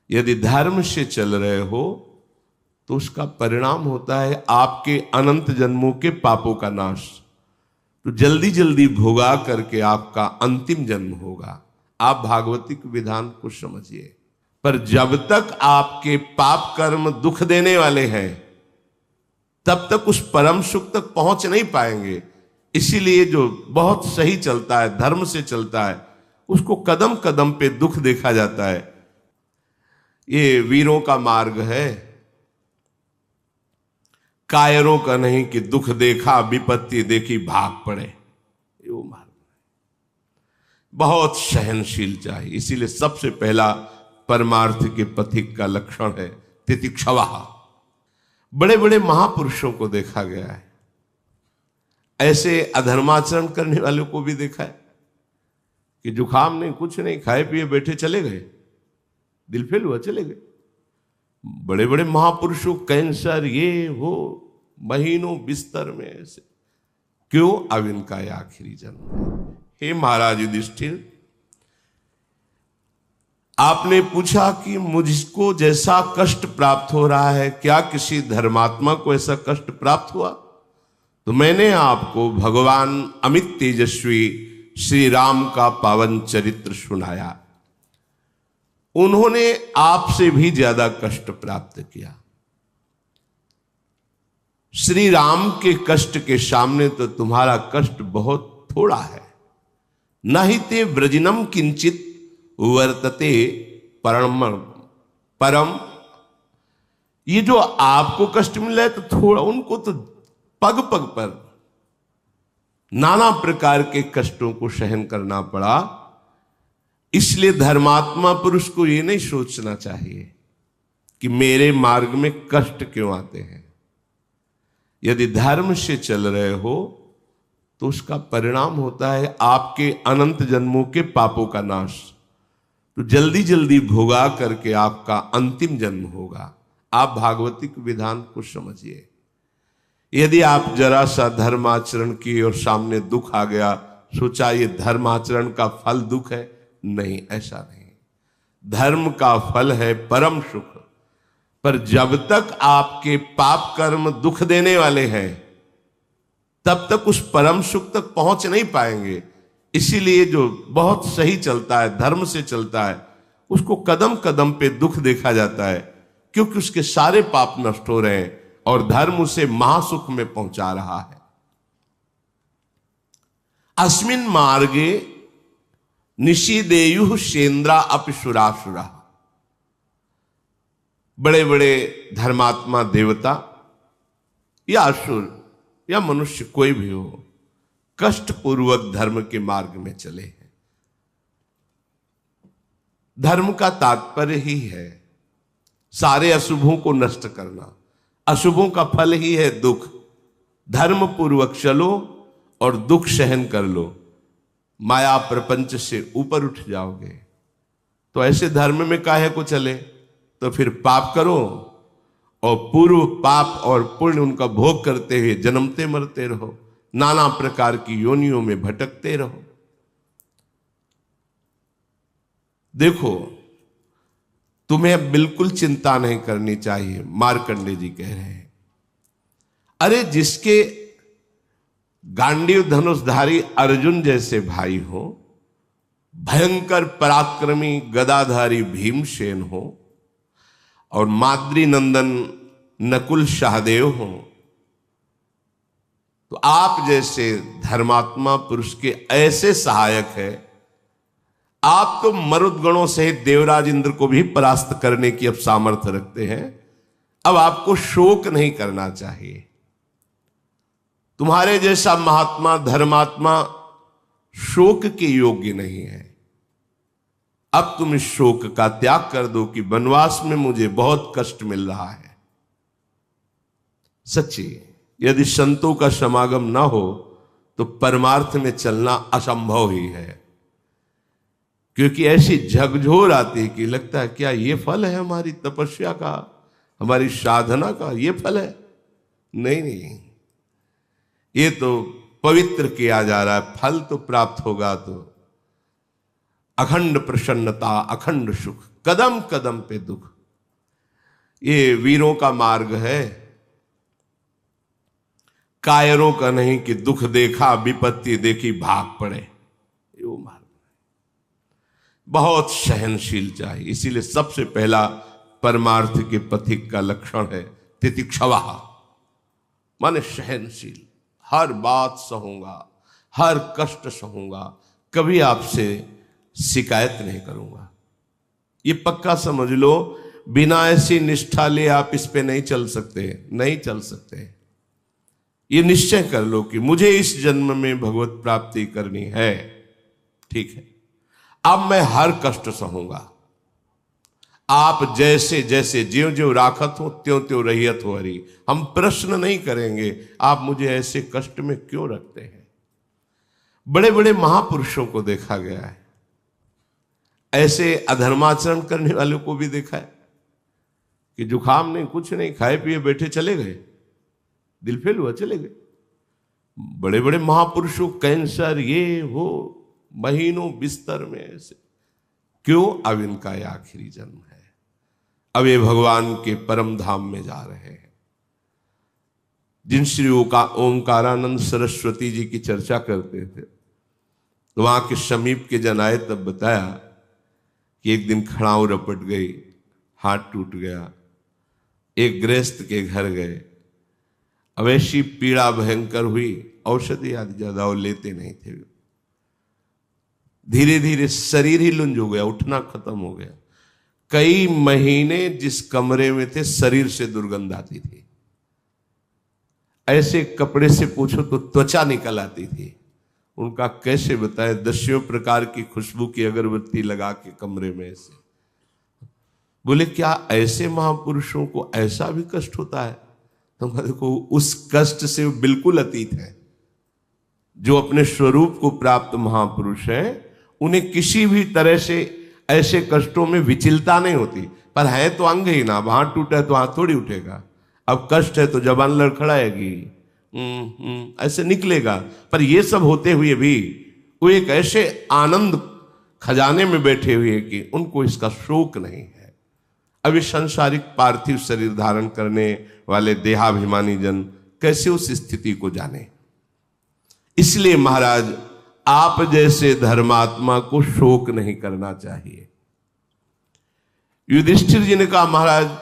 यदि धर्म से चल रहे हो तो उसका परिणाम होता है आपके अनंत जन्मों के पापों का नाश। तो जल्दी जल्दी भोगा करके आपका अंतिम जन्म होगा। आप भागवतिक विधान को समझिए। पर जब तक आपके पाप कर्म दुख देने वाले हैं तब तक उस परम सुख तक पहुंच नहीं पाएंगे। इसीलिए जो बहुत सही चलता है, धर्म से चलता है, उसको कदम कदम पे दुख देखा जाता है। ये वीरों का मार्ग है, कायरों का नहीं कि दुख देखा विपत्ति देखी भाग पड़े। ये वो मार्ग बहुत सहनशील चाहिए। इसीलिए सबसे पहला परमार्थ के पथिक का लक्षण है तितिक्षवा। बड़े बड़े महापुरुषों को देखा गया है, ऐसे अधर्माचरण करने वालों को भी देखा है कि जुखाम नहीं, कुछ नहीं, खाए पिए बैठे चले गए, दिल फेल हुआ चले गए। बड़े बड़े महापुरुषों कैंसर ये हो, महीनों बिस्तर में ऐसे। क्यों? अब इनका ये आखिरी जन्म है। हे महाराज युधिष्ठिर, आपने पूछा कि मुझको जैसा कष्ट प्राप्त हो रहा है क्या किसी धर्मात्मा को ऐसा कष्ट प्राप्त हुआ? तो मैंने आपको भगवान अमित तेजस्वी श्री राम का पावन चरित्र सुनाया। उन्होंने आपसे भी ज्यादा कष्ट प्राप्त किया। श्री राम के कष्ट के सामने तो तुम्हारा कष्ट बहुत थोड़ा है। न ही ते व्रजनम किंचित वर्तते परम। ये जो आपको कष्ट मिल रहा है तो थोड़ा, उनको तो पग पग पर नाना प्रकार के कष्टों को सहन करना पड़ा। इसलिए धर्मात्मा पुरुष को यह नहीं सोचना चाहिए कि मेरे मार्ग में कष्ट क्यों आते हैं। यदि धर्म से चल रहे हो तो उसका परिणाम होता है आपके अनंत जन्मों के पापों का नाश। तो जल्दी जल्दी भोगा करके आपका अंतिम जन्म होगा। आप भागवतिक विधान को समझिए। यदि आप जरा सा धर्माचरण किए और सामने दुख आ गया, सोचा ये धर्माचरण का फल दुख है, नहीं, ऐसा नहीं। धर्म का फल है परम सुख। पर जब तक आपके पाप कर्म दुख देने वाले हैं तब तक उस परम सुख तक पहुंच नहीं पाएंगे। इसीलिए जो बहुत सही चलता है, धर्म से चलता है, उसको कदम कदम पे दुख देखा जाता है, क्योंकि उसके सारे पाप नष्ट हो रहे हैं और धर्म उसे महासुख में पहुंचा रहा है। अस्मिन मार्गे निषिदेयु सेन्द्रा अपिसुरासुरा। बड़े बड़े धर्मात्मा देवता या असुर या मनुष्य कोई भी हो, कष्ट पूर्वक धर्म के मार्ग में चले हैं। धर्म का तात्पर्य ही है सारे अशुभों को नष्ट करना। अशुभों का फल ही है दुख। धर्म पूर्वक चलो और दुख सहन कर लो, माया प्रपंच से ऊपर उठ जाओगे। तो ऐसे धर्म में काहे को चले? तो फिर पाप करो और पूर्व पाप और पुण्य उनका भोग करते हुए जन्मते मरते रहो, नाना प्रकार की योनियों में भटकते रहो। देखो, तुम्हें बिल्कुल चिंता नहीं करनी चाहिए। मार्कंडेय जी कह रहे हैं, अरे जिसके गांडीव धनुषधारी अर्जुन जैसे भाई हो, भयंकर पराक्रमी गदाधारी भीमसेन हो और माद्री नंदन नकुल सहदेव हो, तो आप जैसे धर्मात्मा पुरुष के ऐसे सहायक है। आप तो मरुदगणों सहित देवराज इंद्र को भी परास्त करने की अब सामर्थ्य रखते हैं। अब आपको शोक नहीं करना चाहिए। तुम्हारे जैसा महात्मा धर्मात्मा शोक के योग्य नहीं है। अब तुम इस शोक का त्याग कर दो कि वनवास में मुझे बहुत कष्ट मिल रहा है। सच्ची, यदि संतों का समागम ना हो तो परमार्थ में चलना असंभव ही है। क्योंकि ऐसी झकझोर आती है कि लगता है क्या ये फल है हमारी तपस्या का, हमारी साधना का ये फल है? नहीं नहीं, ये तो पवित्र किया जा रहा है। फल तो प्राप्त होगा तो अखंड प्रसन्नता, अखंड सुख। कदम कदम पे दुख। ये वीरों का मार्ग है, कायरों का नहीं कि दुख देखा विपत्ति देखी भाग पड़े। ये वो मार्ग बहुत सहनशील चाहिए। इसीलिए सबसे पहला परमार्थ के पथिक का लक्षण है तितिक्षवा, माने सहनशील। हर बात सहूंगा, हर कष्ट सहूंगा, कभी आपसे शिकायत नहीं करूंगा। ये पक्का समझ लो, बिना ऐसी निष्ठा ले आप इस पे नहीं चल सकते, नहीं चल सकते। ये निश्चय कर लो कि मुझे इस जन्म में भगवत प्राप्ति करनी है, ठीक है, अब मैं हर कष्ट सहूंगा। आप जैसे जैसे ज्यों ज्यों राखत हो त्यों त्यों रहियत हो हरि। हम प्रश्न नहीं करेंगे आप मुझे ऐसे कष्ट में क्यों रखते हैं। बड़े बड़े महापुरुषों को देखा गया है, ऐसे अधर्माचरण करने वालों को भी देखा है कि जुखाम नहीं, कुछ नहीं, खाए पिए बैठे चले गए, दिल फेल हुआ चले गए। बड़े बड़े महापुरुषों कैंसर ये वो, महीनों बिस्तर में ऐसे। क्यों? अब इनका ये आखिरी जन्म है, अब ये भगवान के परम धाम में जा रहे हैं। जिन श्री ओंकारानंद सरस्वती जी की चर्चा करते थे, तो वहां के समीप के जन आए तब बताया कि एक दिन खड़ाऊ रपट गई, हाथ टूट गया, एक गृहस्थ के घर गए। अब ऐसी पीड़ा भयंकर हुई, औषधि आदि ज्यादा वो लेते नहीं थे। धीरे धीरे शरीर ही लुंज हो गया, उठना खत्म हो गया। कई महीने जिस कमरे में थे शरीर से दुर्गंध आती थी, ऐसे कपड़े से पूछो तो त्वचा निकल आती थी। उनका कैसे बताए, 10 प्रकार की खुशबू की अगरबत्ती लगा के कमरे में ऐसे। बोले क्या ऐसे महापुरुषों को ऐसा भी कष्ट होता है? तो देखो उस कष्ट से बिल्कुल अतीत है। जो अपने स्वरूप को प्राप्त महापुरुष हैं, उन्हें किसी भी तरह से ऐसे कष्टों में विचलता नहीं होती। पर है तो अंग ही ना, वहां टूटा है तो हाथ थोड़ी उठेगा। अब कष्ट है तो जबान लड़खड़ाएगी, ऐसे निकलेगा। पर ये सब होते हुए भी वो एक ऐसे आनंद खजाने में बैठे हुए कि उनको इसका शोक नहीं है। अब इस संसारिक पार्थिव शरीर धारण करने वाले देहाभिमानी जन कैसे उस स्थिति को जाने। इसलिए महाराज आप जैसे धर्मात्मा को शोक नहीं करना चाहिए। युधिष्ठिर जी ने कहा महाराज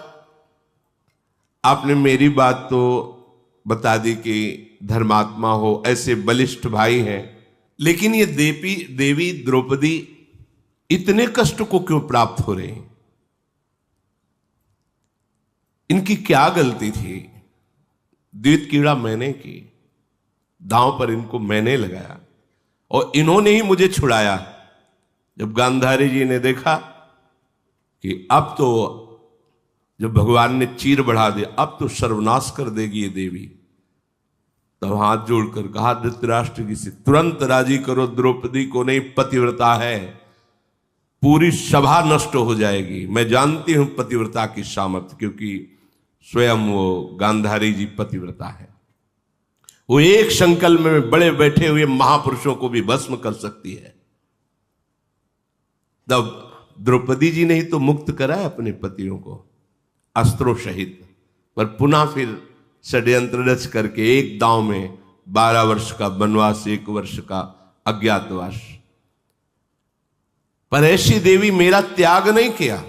आपने मेरी बात तो बता दी कि धर्मात्मा हो, ऐसे बलिष्ठ भाई हैं, लेकिन ये देवी द्रौपदी इतने कष्ट को क्यों प्राप्त हो रहे हैं? इनकी क्या गलती थी? द्वित कीड़ा मैंने की, दांव पर इनको मैंने लगाया और इन्होंने ही मुझे छुड़ाया। जब गांधारी जी ने देखा कि अब तो जब भगवान ने चीर बढ़ा दिया, अब तो सर्वनाश कर देगी ये देवी, तब हाथ जोड़कर कहा धृतराष्ट्र जी से तुरंत राजी करो द्रौपदी को, नहीं पतिव्रता है, पूरी सभा नष्ट हो जाएगी। मैं जानती हूं पतिव्रता की सामर्थ्य, क्योंकि स्वयं वो गांधारी जी पतिव्रता है। वो एक संकल्प में बड़े बैठे हुए महापुरुषों को भी भस्म कर सकती है। तब द्रौपदी जी ने ही तो मुक्त कराया अपने पतियों को अस्त्रों सहित, पर पुनः फिर षड्यंत्र रच करके एक दांव में 12 वर्ष का वनवास, 1 वर्ष का अज्ञातवास। पर ऐसी देवी मेरा त्याग नहीं किया,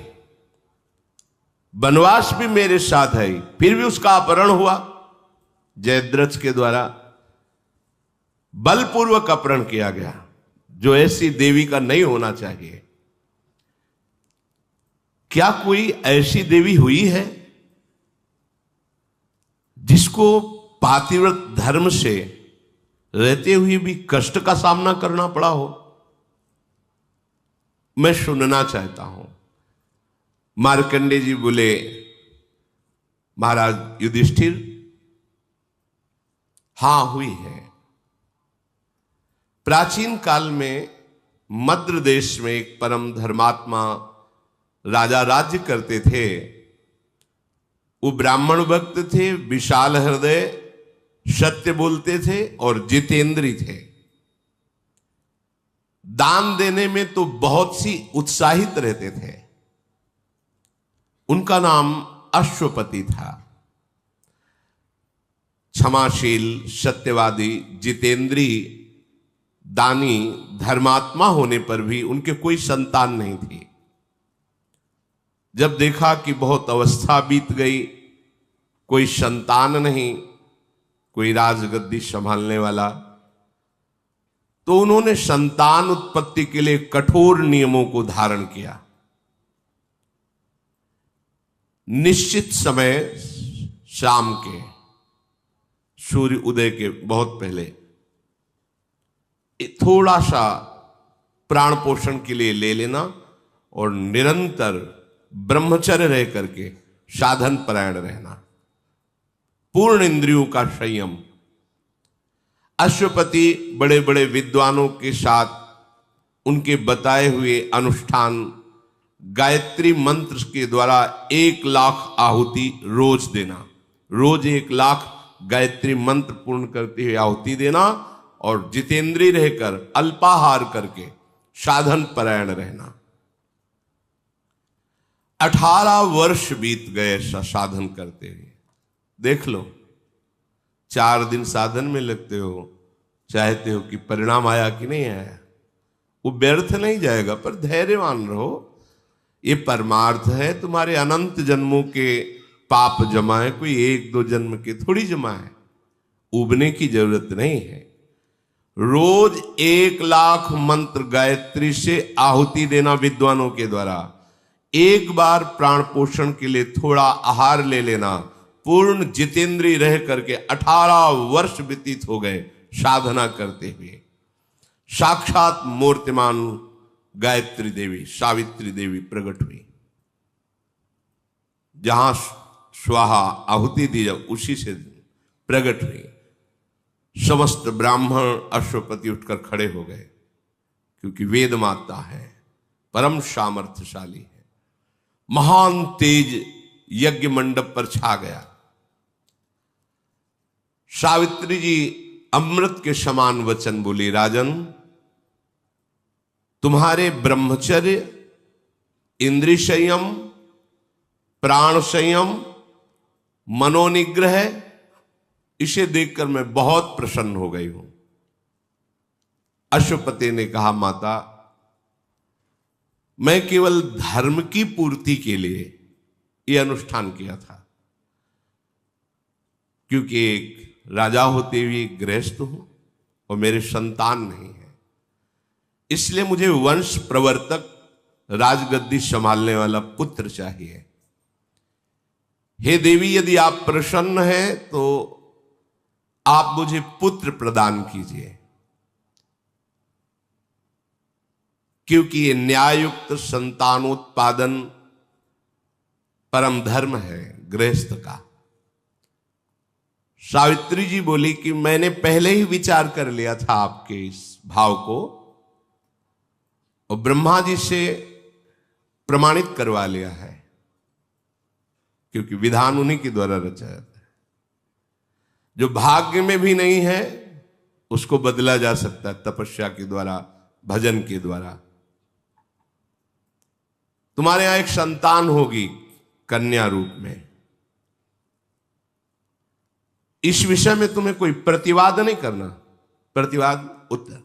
वनवास भी मेरे साथ है, फिर भी उसका अपहरण हुआ जयद्रथ के द्वारा, बलपूर्वक अपहरण किया गया, जो ऐसी देवी का नहीं होना चाहिए। क्या कोई ऐसी देवी हुई है जिसको पातिव्रत धर्म से रहते हुए भी कष्ट का सामना करना पड़ा हो? मैं सुनना चाहता हूं। मार्कंडेय जी बोले महाराज युधिष्ठिर, हां हुई है। प्राचीन काल में मद्र देश में एक परम धर्मात्मा राजा राज्य करते थे। वो ब्राह्मण भक्त थे, विशाल हृदय, सत्य बोलते थे और जितेंद्री थे। दान देने में तो बहुत सी उत्साहित रहते थे। उनका नाम अश्वपति था। क्षमाशील, सत्यवादी, जितेंद्री, दानी, धर्मात्मा होने पर भी उनके कोई संतान नहीं थी। जब देखा कि बहुत अवस्था बीत गई, कोई संतान नहीं, कोई राजगद्दी संभालने वाला, तो उन्होंने संतान उत्पत्ति के लिए कठोर नियमों को धारण किया। निश्चित समय शाम के सूर्य उदय के बहुत पहले थोड़ा सा प्राण पोषण के लिए ले लेना और निरंतर ब्रह्मचर्य रह करके साधन परायण रहना, पूर्ण इंद्रियों का संयम। अश्वपति बड़े बड़े विद्वानों के साथ उनके बताए हुए अनुष्ठान, गायत्री मंत्र के द्वारा 1,00,000 आहुति रोज देना, रोज 1,00,000 गायत्री मंत्र पूर्ण करते हुए आहुति देना और जितेंद्रीय रहकर अल्पाहार करके साधन परायण रहना। 18 वर्ष बीत गए साधन करते हुए। देख लो, 4 दिन साधन में लगते हो, चाहते हो कि परिणाम आया कि नहीं आया, वो व्यर्थ नहीं जाएगा, पर धैर्यवान रहो। ये परमार्थ है, तुम्हारे अनंत जन्मों के पाप जमा है, कोई 1-2 जन्म के थोड़ी जमा है, उबने की जरूरत नहीं है। रोज 1,00,000 मंत्र गायत्री से आहुति देना विद्वानों के द्वारा, एक बार प्राण पोषण के लिए थोड़ा आहार ले लेना, पूर्ण जितेंद्रीय रह करके 18 वर्ष व्यतीत हो गए साधना करते हुए। साक्षात मूर्तिमान गायत्री देवी, सावित्री देवी प्रकट हुई। जहां स्वाहा आहुति दी जाओ उसी से प्रकट हुई। समस्त ब्राह्मण अश्वपति उठकर खड़े हो गए, क्योंकि वेद माता है, परम सामर्थ्यशाली है। महान तेज यज्ञ मंडप पर छा गया। सावित्री जी अमृत के समान वचन बोली, राजन, तुम्हारे ब्रह्मचर्य, इंद्रिय संयम, प्राण संयम, मनोनिग्रह, इसे देखकर मैं बहुत प्रसन्न हो गई हूं। अश्वपति ने कहा, माता, मैं केवल धर्म की पूर्ति के लिए यह अनुष्ठान किया था, क्योंकि एक राजा होते हुए गृहस्थ हूं और मेरे संतान नहीं है, इसलिए मुझे वंश प्रवर्तक, राजगद्दी संभालने वाला पुत्र चाहिए। हे देवी, यदि आप प्रसन्न हैं तो आप मुझे पुत्र प्रदान कीजिए, क्योंकि ये न्यायुक्त संतानोत्पादन परम धर्म है गृहस्थ का। सावित्री जी बोली कि मैंने पहले ही विचार कर लिया था आपके इस भाव को, और ब्रह्मा जी से प्रमाणित करवा लिया है, क्योंकि विधान उन्हीं के द्वारा रचा जाता है। जो भाग्य में भी नहीं है उसको बदला जा सकता है तपस्या के द्वारा, भजन के द्वारा। तुम्हारे यहां एक संतान होगी कन्या रूप में। इस विषय में तुम्हें कोई प्रतिवाद नहीं करना। प्रतिवाद उत्तर,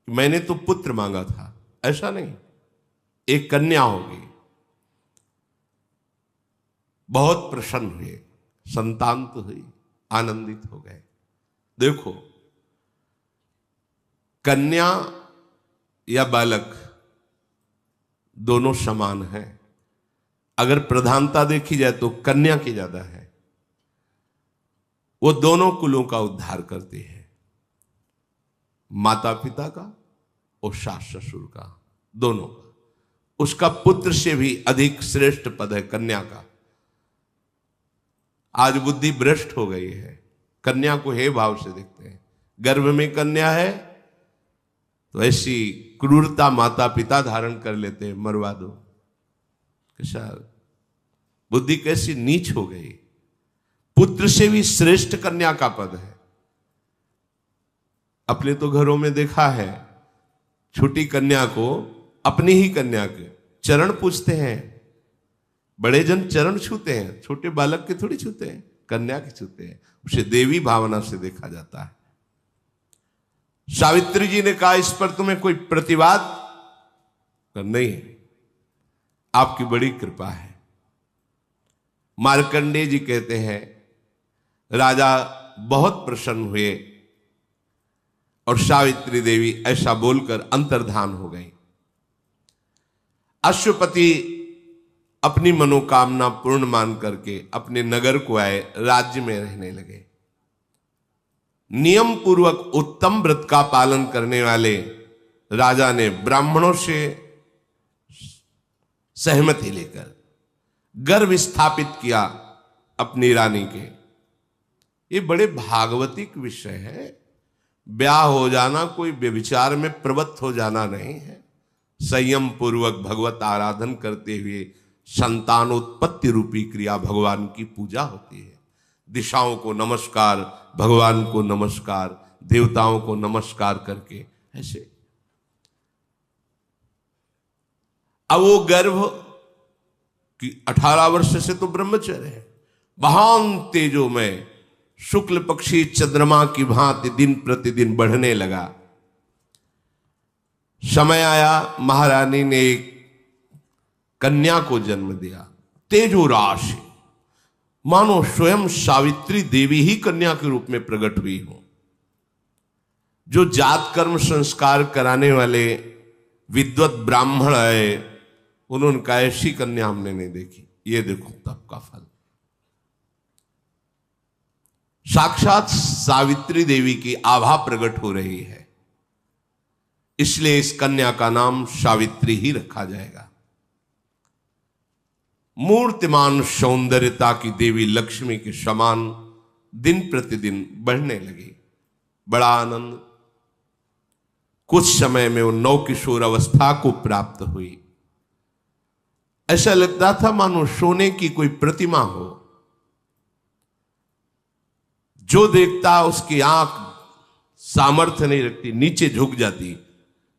मैंने तो पुत्र मांगा था, ऐसा नहीं, एक कन्या होगी। बहुत प्रसन्न हुए, संतान तो हुई, आनंदित हो गए। देखो, कन्या या बालक दोनों समान है। अगर प्रधानता देखी जाए तो कन्या की ज्यादा है। वो दोनों कुलों का उद्धार करती है, माता पिता का और सास ससुर का, दोनों का। उसका पुत्र से भी अधिक श्रेष्ठ पद है कन्या का। आज बुद्धि भ्रष्ट हो गई है, कन्या को हे भाव से देखते हैं। गर्भ में कन्या है तो ऐसी क्रूरता माता पिता धारण कर लेते हैं, मरवा दो। कैसा बुद्धि कैसी नीच हो गई। पुत्र से भी श्रेष्ठ कन्या का पद है। अपने तो घरों में देखा है, छोटी कन्या को अपनी ही कन्या के चरण पूछते हैं बड़े जन चरण छूते हैं, छोटे बालक के थोड़ी छूते हैं, कन्या के छूते हैं। उसे देवी भावना से देखा जाता है। सावित्री जी ने कहा, इस पर तुम्हें कोई प्रतिवाद नहीं, आपकी बड़ी कृपा है। मार्कंडेय जी कहते हैं, राजा बहुत प्रसन्न हुए और सावित्री देवी ऐसा बोलकर अंतर्धान हो गई। अश्वपति अपनी मनोकामना पूर्ण मान करके अपने नगर को आए, राज्य में रहने लगे। नियम पूर्वक उत्तम व्रत का पालन करने वाले राजा ने ब्राह्मणों से सहमति लेकर गर्भ स्थापित किया अपनी रानी के। ये बड़े भागवतिक विषय है। ब्याह हो जाना कोई व्यभिचार में प्रवृत्त हो जाना नहीं है। संयम पूर्वक भगवत आराधन करते हुए संतानोत्पत्ति रूपी क्रिया भगवान की पूजा होती है। दिशाओं को नमस्कार, भगवान को नमस्कार, देवताओं को नमस्कार करके ऐसे। अब वो गर्भ कि 18 वर्ष से तो ब्रह्मचर्य है, महान तेजो में शुक्ल पक्षी चंद्रमा की भांति दिन प्रतिदिन बढ़ने लगा। समय आया, महारानी ने एक कन्या को जन्म दिया। तेजो राशि, मानो स्वयं सावित्री देवी ही कन्या के रूप में प्रकट हुई हो। जो जात कर्म संस्कार कराने वाले विद्वत ब्राह्मण आए, उन्होंने कहा ऐसी कन्या हमने नहीं देखी। ये देखो तप का फल। साक्षात सावित्री देवी की आभा प्रकट हो रही है, इसलिए इस कन्या का नाम सावित्री ही रखा जाएगा। मूर्तिमान सौंदर्यता की देवी लक्ष्मी के समान दिन प्रतिदिन बढ़ने लगी। बड़ा आनंद। कुछ समय में वो नवकिशोर अवस्था को प्राप्त हुई। ऐसा लगता था मानो सोने की कोई प्रतिमा हो। जो देखता उसकी आंख सामर्थ्य नहीं रखती, नीचे झुक जाती।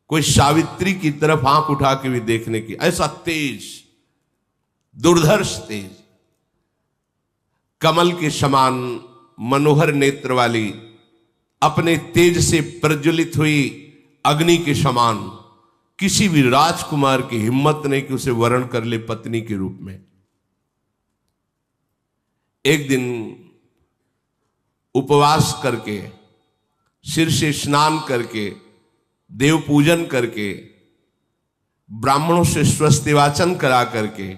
कोई सावित्री की तरफ आंख उठा के भी देखने की, ऐसा तेज, दुर्धर्ष तेज, कमल के समान मनोहर नेत्र वाली, अपने तेज से प्रज्वलित हुई अग्नि के समान। किसी भी राजकुमार की हिम्मत नहीं कि उसे वरण कर ले पत्नी के रूप में। एक दिन उपवास करके, सिर से स्नान करके, देव पूजन करके, ब्राह्मणों से स्वस्ति वाचन करा करके,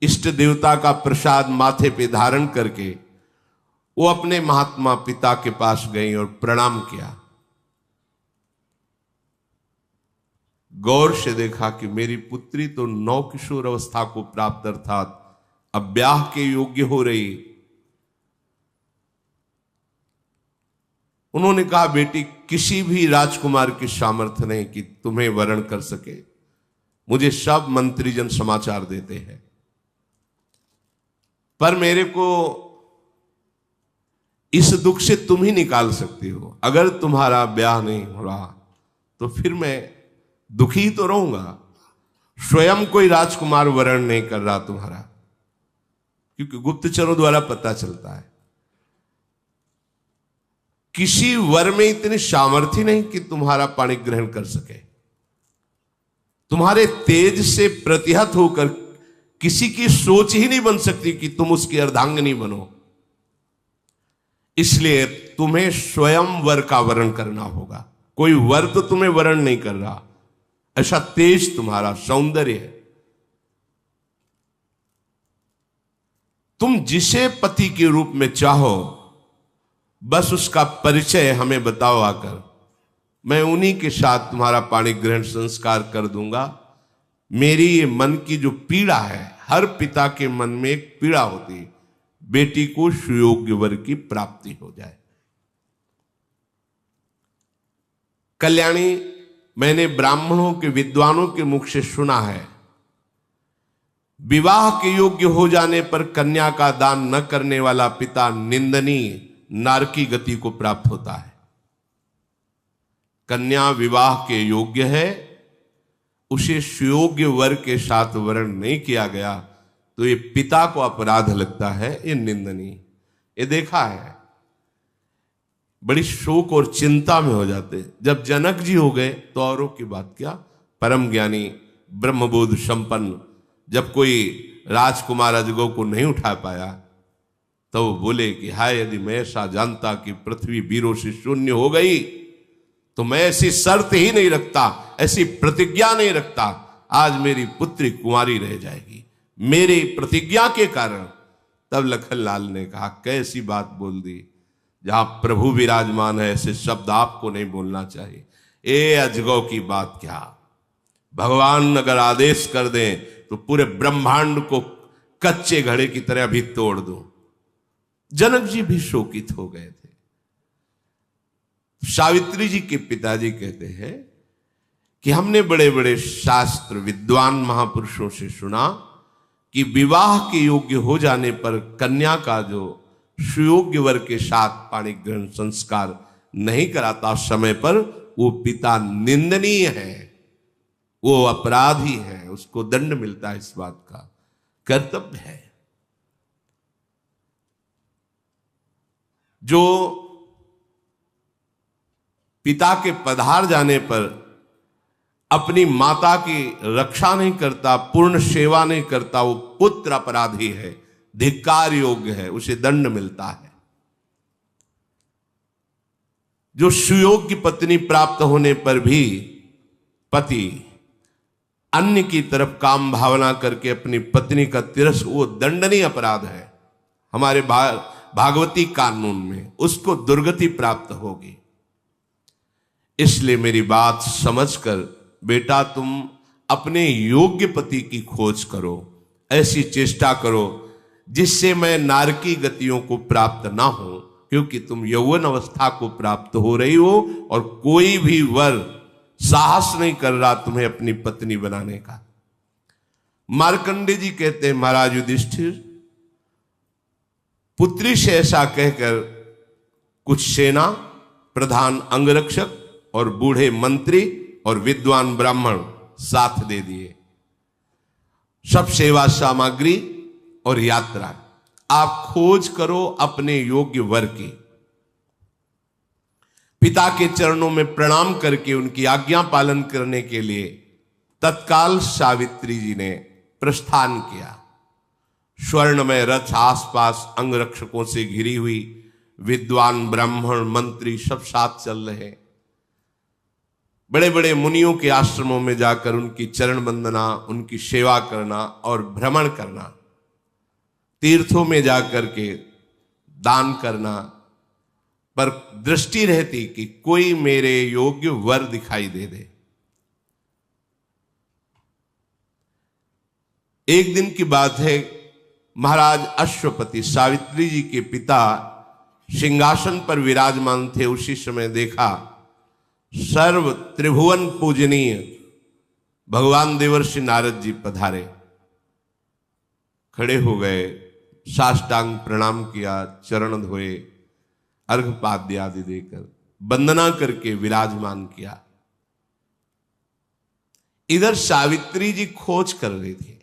इष्ट देवता का प्रसाद माथे पे धारण करके वो अपने महात्मा पिता के पास गई और प्रणाम किया। गौर से देखा कि मेरी पुत्री तो नवकिशोर अवस्था को प्राप्त, अर्थात अब ब्याह के योग्य हो रही। उन्होंने कहा, बेटी, किसी भी राजकुमार की सामर्थ्य नहीं कि तुम्हें वरण कर सके। मुझे सब मंत्रीजन समाचार देते हैं, पर मेरे को इस दुख से तुम ही निकाल सकती हो। अगर तुम्हारा ब्याह नहीं हो रहा तो फिर मैं दुखी तो रहूंगा। स्वयं कोई राजकुमार वरण नहीं कर रहा तुम्हारा, क्योंकि गुप्तचरों द्वारा पता चलता है। किसी वर में इतनी सामर्थ्य नहीं कि तुम्हारा पाणी ग्रहण कर सके। तुम्हारे तेज से प्रतिहत होकर किसी की सोच ही नहीं बन सकती कि तुम उसकी अर्धांगिनी बनो। इसलिए तुम्हें स्वयं वर का वरण करना होगा। कोई वर तो तुम्हें वरण नहीं कर रहा, ऐसा तेज तुम्हारा सौंदर्य है। तुम जिसे पति के रूप में चाहो, बस उसका परिचय हमें बताओ आकर। मैं उन्हीं के साथ तुम्हारा पाणी ग्रहण संस्कार कर दूंगा। मेरी ये मन की जो पीड़ा है, हर पिता के मन में एक पीड़ा होती है, बेटी को सुयोग्य वर की प्राप्ति हो जाए। कल्याणी, मैंने ब्राह्मणों के विद्वानों के मुख से सुना है, विवाह के योग्य हो जाने पर कन्या का दान न करने वाला पिता निंदनीय नारकी गति को प्राप्त होता है। कन्या विवाह के योग्य है, उसे सुयोग्य वर के साथ वरण नहीं किया गया तो ये पिता को अपराध लगता है, ये निंदनीय। ये देखा है, बड़ी शोक और चिंता में हो जाते। जब जनक जी हो गए तो औरों की बात क्या, परम ज्ञानी ब्रह्मबोध संपन्न, जब कोई राजकुमार अजगो को नहीं उठा पाया तो वो बोले कि हाय, यदि मैं ऐसा जानता कि पृथ्वी वीरों से शून्य हो गई तो मैं ऐसी शर्त ही नहीं रखता, ऐसी प्रतिज्ञा नहीं रखता, आज मेरी पुत्री कुंवारी रह जाएगी मेरी प्रतिज्ञा के कारण। तब लखनलाल ने कहा, कैसी बात बोल दी, जहां प्रभु विराजमान है ऐसे शब्द आपको नहीं बोलना चाहिए। ए अजगौ की बात क्या, भगवान अगर आदेश कर दें तो पूरे ब्रह्मांड को कच्चे घड़े की तरह भी तोड़ दो। जनक जी भी शोकित हो गए थे। सावित्री जी के पिताजी कहते हैं कि हमने बड़े बड़े शास्त्र विद्वान महापुरुषों से सुना कि विवाह के योग्य हो जाने पर कन्या का जो सुयोग्य वर के साथ पाणी ग्रहण संस्कार नहीं कराता समय पर, वो पिता निंदनीय है, वो अपराधी है, उसको दंड मिलता है। इस बात का कर्तव्य है। जो पिता के पधार जाने पर अपनी माता की रक्षा नहीं करता, पूर्ण सेवा नहीं करता, वो पुत्र अपराधी है, धिक्कार योग्य है, उसे दंड मिलता है। जो सुयोग्य पत्नी प्राप्त होने पर भी पति अन्य की तरफ काम भावना करके अपनी पत्नी का तिरस्कार, वो दंडनीय अपराध है। हमारे भागवती कानून में उसको दुर्गति प्राप्त होगी। इसलिए मेरी बात समझकर बेटा तुम अपने योग्य पति की खोज करो, ऐसी चेष्टा करो जिससे मैं नारकी गतियों को प्राप्त ना हो, क्योंकि तुम यौवन अवस्था को प्राप्त हो रही हो और कोई भी वर साहस नहीं कर रहा तुम्हें अपनी पत्नी बनाने का। मार्कंडे जी कहते हैं, महाराज युधिष्ठिर, पुत्री से ऐसा कहकर कुछ सेना प्रधान अंगरक्षक और बूढ़े मंत्री और विद्वान ब्राह्मण साथ दे दिए, सब सेवा सामग्री और यात्रा। आप खोज करो अपने योग्य वर की। पिता के चरणों में प्रणाम करके उनकी आज्ञा पालन करने के लिए तत्काल सावित्री जी ने प्रस्थान किया। स्वर्णमय रथ आसपास अंगरक्षकों से घिरी हुई, विद्वान ब्राह्मण मंत्री सब साथ चल रहे। बड़े बड़े मुनियों के आश्रमों में जाकर उनकी चरण वंदना, उनकी सेवा करना और भ्रमण करना, तीर्थों में जाकर के दान करना, पर दृष्टि रहती कि कोई मेरे योग्य वर दिखाई दे दे। एक दिन की बात है, महाराज अश्वपति सावित्री जी के पिता सिंहासन पर विराजमान थे। उसी समय देखा सर्व त्रिभुवन पूजनीय भगवान देवर्षि नारद जी पधारे। खड़े हो गए, साष्टांग प्रणाम किया, चरण धोए, अर्घपाद्य आदि देकर वंदना करके विराजमान किया। इधर सावित्री जी खोज कर रही थी।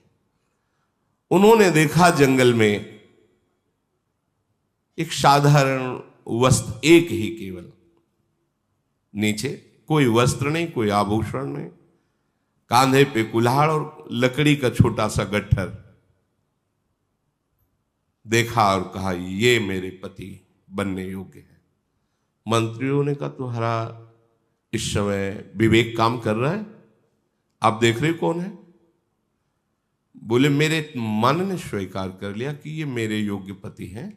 उन्होंने देखा जंगल में एक साधारण वस्त्र, एक ही केवल, नीचे कोई वस्त्र नहीं, कोई आभूषण नहीं, कांधे पे कुल्हाड़ और लकड़ी का छोटा सा गट्ठर। देखा और कहा, ये मेरे पति बनने योग्य है। मंत्रियों ने कहा, तुम्हारा इस समय विवेक काम कर रहा है? आप देख रहे कौन है? बोले, मेरे मन ने स्वीकार कर लिया कि ये मेरे योग्य पति हैं।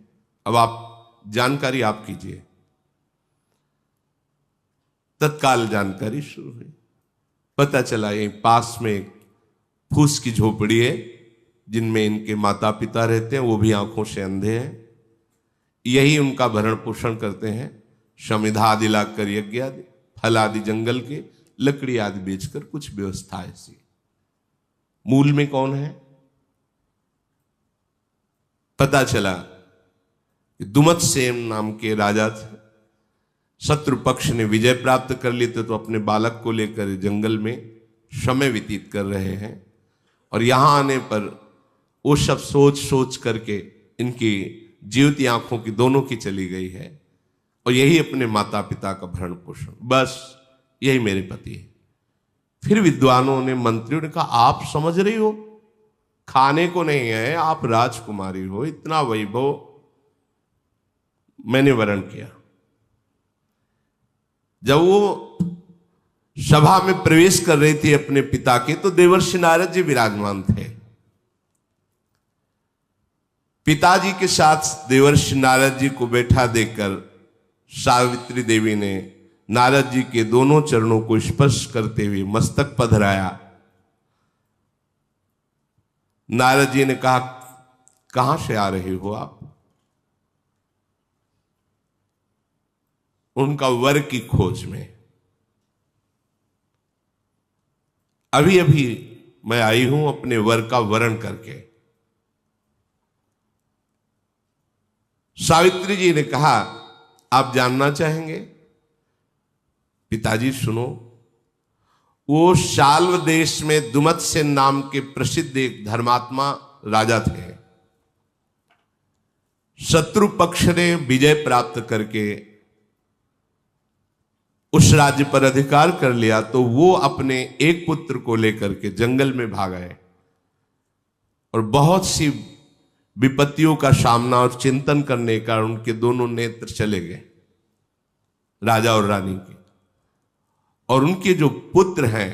अब आप जानकारी आप कीजिए। तत्काल जानकारी शुरू हुई। पता चला यहीं पास में एक फूस की झोपड़ी है जिनमें इनके माता पिता रहते हैं, वो भी आंखों से अंधे हैं। यही उनका भरण पोषण करते हैं। समिधा आदि लाकर, यज्ञ आदि, फल आदि जंगल के, लकड़ी आदि बेचकर कुछ व्यवस्था ऐसी। मूल में कौन है? पता चला कि दुमतसेन नाम के राजा थे। शत्रु पक्ष ने विजय प्राप्त कर ली तो अपने बालक को लेकर जंगल में समय व्यतीत कर रहे हैं। और यहां आने पर वो सब सोच सोच करके इनकी जीवती आंखों की दोनों की चली गई है, और यही अपने माता पिता का भरण पोषण, बस यही मेरे पति है। फिर विद्वानों ने, मंत्रियों ने कहा, आप समझ रही हो, खाने को नहीं है, आप राजकुमारी हो, इतना वैभव। मैंने वरण किया। जब वो सभा में प्रवेश कर रही थी अपने पिता के, तो देवर्षि नारद जी विराजमान थे। पिताजी के साथ देवर्षि नारद जी को बैठा देखकर सावित्री देवी ने नारद जी के दोनों चरणों को स्पर्श करते हुए मस्तक पधराया। नारद जी ने कहा, कहां से आ रहे हो आप? उनका वर की खोज में। अभी अभी मैं आई हूं अपने वर का वरण करके। सावित्री जी ने कहा, आप जानना चाहेंगे? पिताजी सुनो, वो शाल्व देश में दुमत्सेन नाम के प्रसिद्ध एक धर्मात्मा राजा थे। शत्रु पक्ष ने विजय प्राप्त करके उस राज्य पर अधिकार कर लिया, तो वो अपने एक पुत्र को लेकर के जंगल में भाग गए और बहुत सी विपत्तियों का सामना और चिंतन करने का उनके दोनों नेत्र चले गए, राजा और रानी के। और उनके जो पुत्र हैं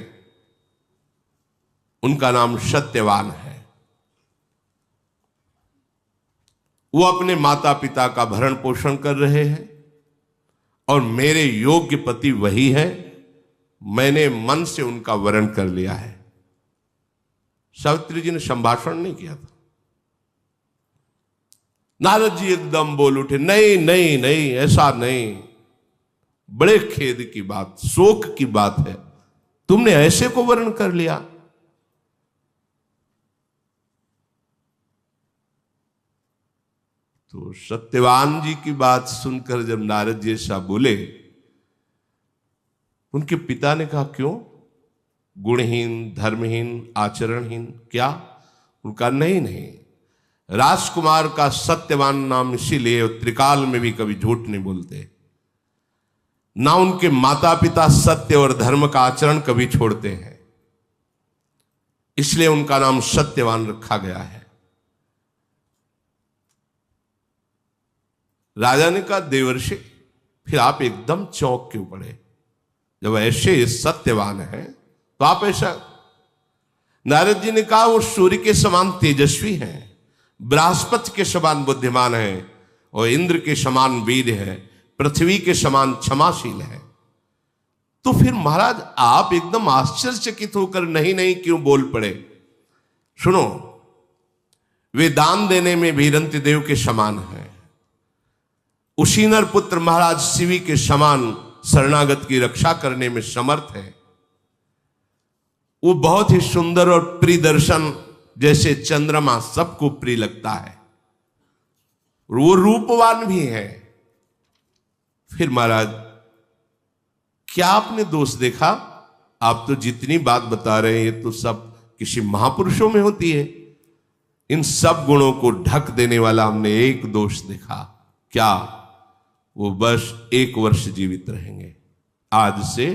उनका नाम सत्यवान है। वो अपने माता पिता का भरण पोषण कर रहे हैं और मेरे योग्य पति वही है। मैंने मन से उनका वरण कर लिया है। सावित्री जी ने संभाषण नहीं किया था। नारद जी एकदम बोल उठे, नहीं नहीं नहीं, ऐसा नहीं, बड़े खेद की बात, शोक की बात है, तुमने ऐसे को वर्ण कर लिया। तो सत्यवान जी की बात सुनकर जब नारद जी ऐसा बोले, उनके पिता ने कहा, क्यों? गुणहीन, धर्महीन, आचरणहीन क्या? उनका नहीं नहीं, राजकुमार का सत्यवान नाम इसीलिए त्रिकाल में भी कभी झूठ नहीं बोलते, ना उनके माता पिता सत्य और धर्म का आचरण कभी छोड़ते हैं, इसलिए उनका नाम सत्यवान रखा गया है। राजा ने कहा, देवर्षि, फिर आप एकदम चौंक क्यों पड़े? जब ऐसे सत्यवान हैं तो आप ऐसा? नारद जी ने कहा, वो सूर्य के समान तेजस्वी हैं, बृहस्पति के समान बुद्धिमान हैं, और इंद्र के समान वीर है, पृथ्वी के समान क्षमाशील है। तो फिर महाराज आप एकदम आश्चर्यचकित होकर नहीं नहीं क्यों बोल पड़े? सुनो, वे दान देने में भी रंतिदेव के समान है, उशीनर पुत्र महाराज शिवी के समान शरणागत की रक्षा करने में समर्थ है। वो बहुत ही सुंदर और प्रिय दर्शन जैसे चंद्रमा सबको प्रिय लगता है, वो रूपवान भी है। फिर महाराज क्या आपने दोष देखा? आप तो जितनी बात बता रहे हैं ये तो सब किसी महापुरुषों में होती है। इन सब गुणों को ढक देने वाला हमने एक दोष देखा। क्या? वो बस 1 वर्ष जीवित रहेंगे। आज से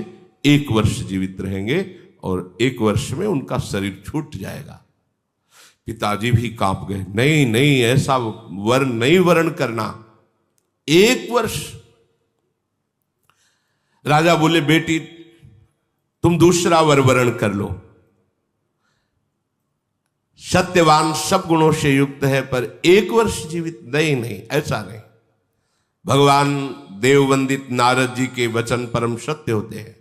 1 वर्ष जीवित रहेंगे और 1 वर्ष में उनका शरीर छूट जाएगा। पिताजी भी कांप गए। नहीं नहीं, ऐसा वर्ण नहीं वर्ण करना, 1 वर्ष। राजा बोले, बेटी तुम दूसरा वर वर्ण कर लो। सत्यवान सब गुणों से युक्त है पर 1 वर्ष जीवित नहीं, नहीं ऐसा नहीं। भगवान देववंदित नारद जी के वचन परम सत्य होते हैं।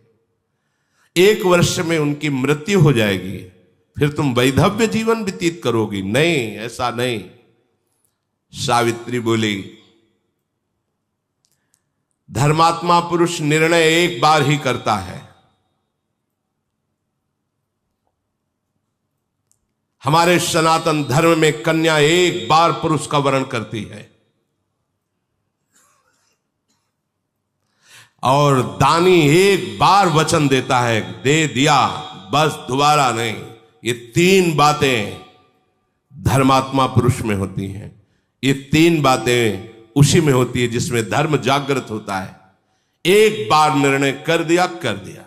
1 वर्ष में उनकी मृत्यु हो जाएगी, फिर तुम वैधव्य जीवन व्यतीत करोगी। नहीं, ऐसा नहीं। सावित्री बोली, धर्मात्मा पुरुष निर्णय एक बार ही करता है। हमारे सनातन धर्म में कन्या एक बार पुरुष का वरण करती है और दानी एक बार वचन देता है, दे दिया बस, दोबारा नहीं। ये 3 बातें धर्मात्मा पुरुष में होती हैं। ये तीन बातें उसी में होती है जिसमें धर्म जागृत होता है। एक बार निर्णय कर दिया, कर दिया।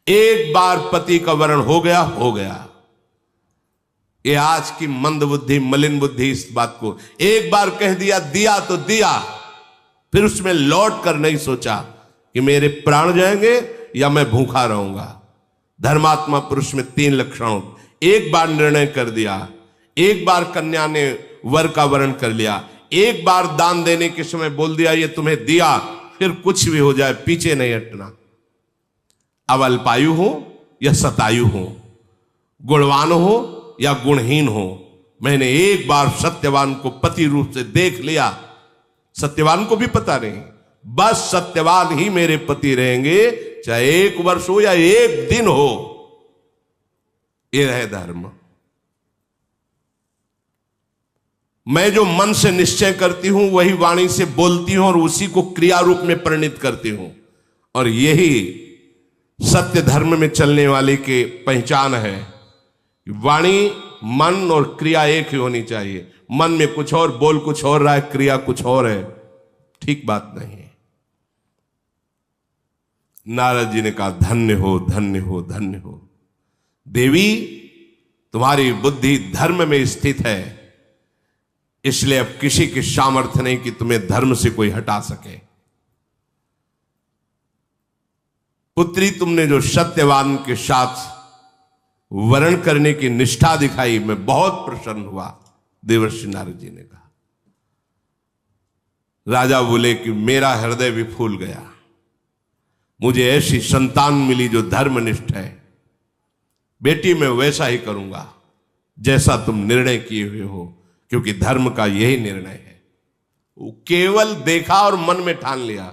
एक बार पति का वरण हो गया, हो गया। ये आज की मंद बुद्धि, मलिन बुद्धि इस बात को एक बार कह दिया, दिया तो दिया, फिर उसमें लौट कर नहीं सोचा कि मेरे प्राण जाएंगे या मैं भूखा रहूंगा। धर्मात्मा पुरुष में तीन लक्षण। एक बार निर्णय कर दिया, एक बार कन्या ने वर का वरण कर लिया, एक बार दान देने के समय बोल दिया ये तुम्हें दिया, फिर कुछ भी हो जाए पीछे नहीं हटना। अब अल्पायु हो या शतायु हो, गुणवान हो या गुणहीन हो, मैंने एक बार सत्यवान को पति रूप से देख लिया। सत्यवान को भी पता नहीं, बस सत्यवान ही मेरे पति रहेंगे, चाहे 1 वर्ष हो या 1 दिन हो। यह है धर्म। मैं जो मन से निश्चय करती हूं वही वाणी से बोलती हूं और उसी को क्रिया रूप में परिणित करती हूं। और यही सत्य धर्म में चलने वाले की पहचान है। वाणी, मन और क्रिया एक ही होनी चाहिए। मन में कुछ और, बोल कुछ और रहा है, क्रिया कुछ और है, ठीक बात नहीं है। नारद जी ने कहा धन्य हो, धन्य हो, धन्य हो देवी, तुम्हारी बुद्धि धर्म में स्थित है, इसलिए अब किसी की सामर्थ्य नहीं कि तुम्हें धर्म से कोई हटा सके। पुत्री, तुमने जो सत्यवान के साथ वरण करने की निष्ठा दिखाई, मैं बहुत प्रसन्न हुआ। देवर्षि नारद जी ने कहा। राजा बोले कि मेरा हृदय भी फूल गया, मुझे ऐसी संतान मिली जो धर्मनिष्ठ है। बेटी मैं वैसा ही करूंगा जैसा तुम निर्णय किए हुए हो, क्योंकि धर्म का यही निर्णय है। वो केवल देखा और मन में ठान लिया,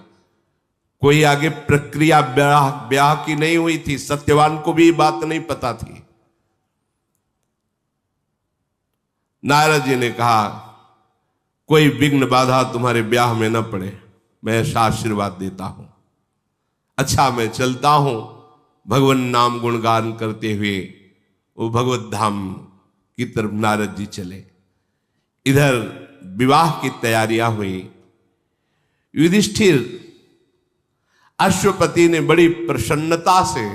कोई आगे प्रक्रिया ब्याह की नहीं हुई थी। सत्यवान को भी बात नहीं पता थी। नारद जी ने कहा कोई विघ्न बाधा तुम्हारे ब्याह में न पड़े, मैं ऐसा आशीर्वाद देता हूं। अच्छा, मैं चलता हूं। भगवान नाम गुणगान करते हुए वो भगवत धाम की तरफ नारद जी चले। इधर विवाह की तैयारियां हुई। युधिष्ठिर, अश्वपति ने बड़ी प्रसन्नता से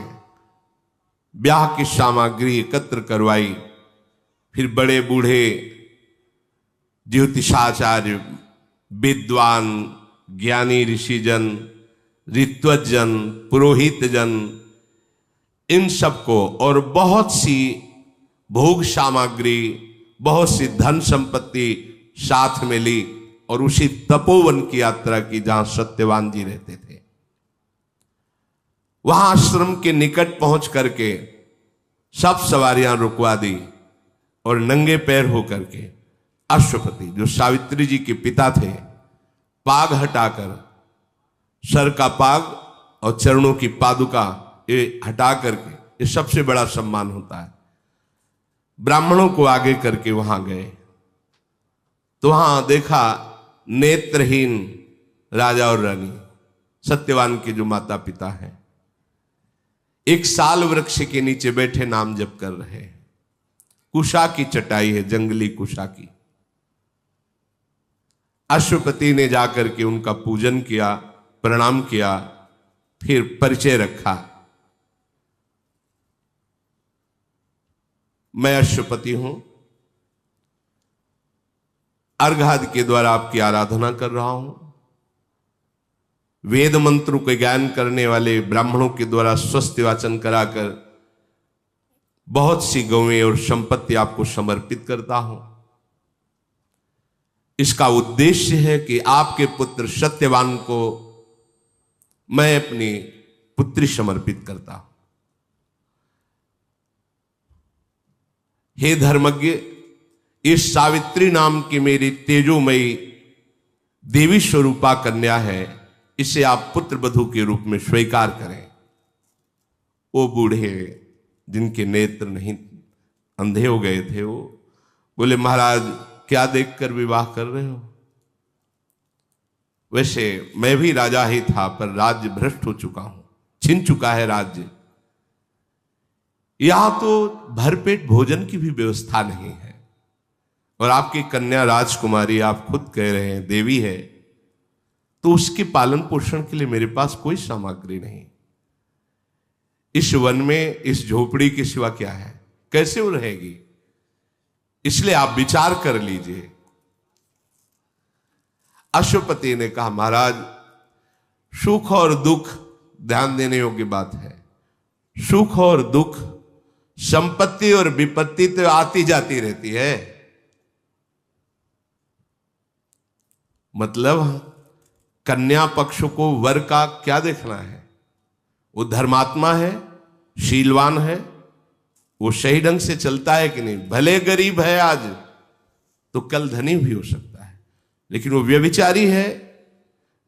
ब्याह की सामग्री एकत्र करवाई। फिर बड़े बूढ़े ज्योतिषाचार्य, विद्वान, ज्ञानी ऋषिजन, ऋत्वजन, पुरोहितजन, इन सबको और बहुत सी भोग सामग्री, बहुत सी धन संपत्ति साथ में ली और उसी तपोवन की यात्रा की जहां सत्यवान जी रहते थे। वहां आश्रम के निकट पहुंच करके सब सवारियां रुकवा दी और नंगे पैर होकर के अश्वपति, जो सावित्री जी के पिता थे, पाग हटाकर, सर का पाग और चरणों की पादुका ये हटा करके, ये सबसे बड़ा सम्मान होता है, ब्राह्मणों को आगे करके वहां गए। तो वहां देखा नेत्रहीन राजा और रानी, सत्यवान के जो माता पिता हैं, एक साल वृक्ष के नीचे बैठे नाम जप कर रहे हैं। कुशा की चटाई है, जंगली कुशा की। अश्वपति ने जाकर के उनका पूजन किया, प्रणाम किया, फिर परिचय रखा। मैं अश्वपति हूं, अर्घादि के द्वारा आपकी आराधना कर रहा हूं। वेद मंत्रों के ज्ञान करने वाले ब्राह्मणों के द्वारा स्वस्ति वाचन कराकर बहुत सी गौएं और संपत्ति आपको समर्पित करता हूं। इसका उद्देश्य है कि आपके पुत्र सत्यवान को मैं अपनी पुत्री समर्पित करता हूं। हे धर्मज्ञ, इस सावित्री नाम की मेरी तेजोमयी देवी स्वरूपा कन्या है, इसे आप पुत्र वधू के रूप में स्वीकार करें। वो बूढ़े जिनके नेत्र नहीं, अंधे हो गए थे, वो बोले महाराज क्या देखकर विवाह कर रहे हो? वैसे मैं भी राजा ही था, पर राज्य भ्रष्ट हो चुका हूं, छिन चुका है राज्य। यहां तो भरपेट भोजन की भी व्यवस्था नहीं है। और आपकी कन्या राजकुमारी, आप खुद कह रहे हैं देवी है, तो उसके पालन पोषण के लिए मेरे पास कोई सामग्री नहीं। इस वन में इस झोपड़ी के सिवा क्या है, कैसे वो रहेगी? इसलिए आप विचार कर लीजिए। अश्वपति ने कहा, महाराज सुख और दुख ध्यान देने योग्य बात है। सुख और दुख, संपत्ति और विपत्ति तो आती जाती रहती है। मतलब कन्या पक्ष को वर का क्या देखना है? वो धर्मात्मा है, शीलवान है, वो सही ढंग से चलता है कि नहीं। भले गरीब है आज तो कल धनी भी हो सकता है, लेकिन वो व्यभिचारी है,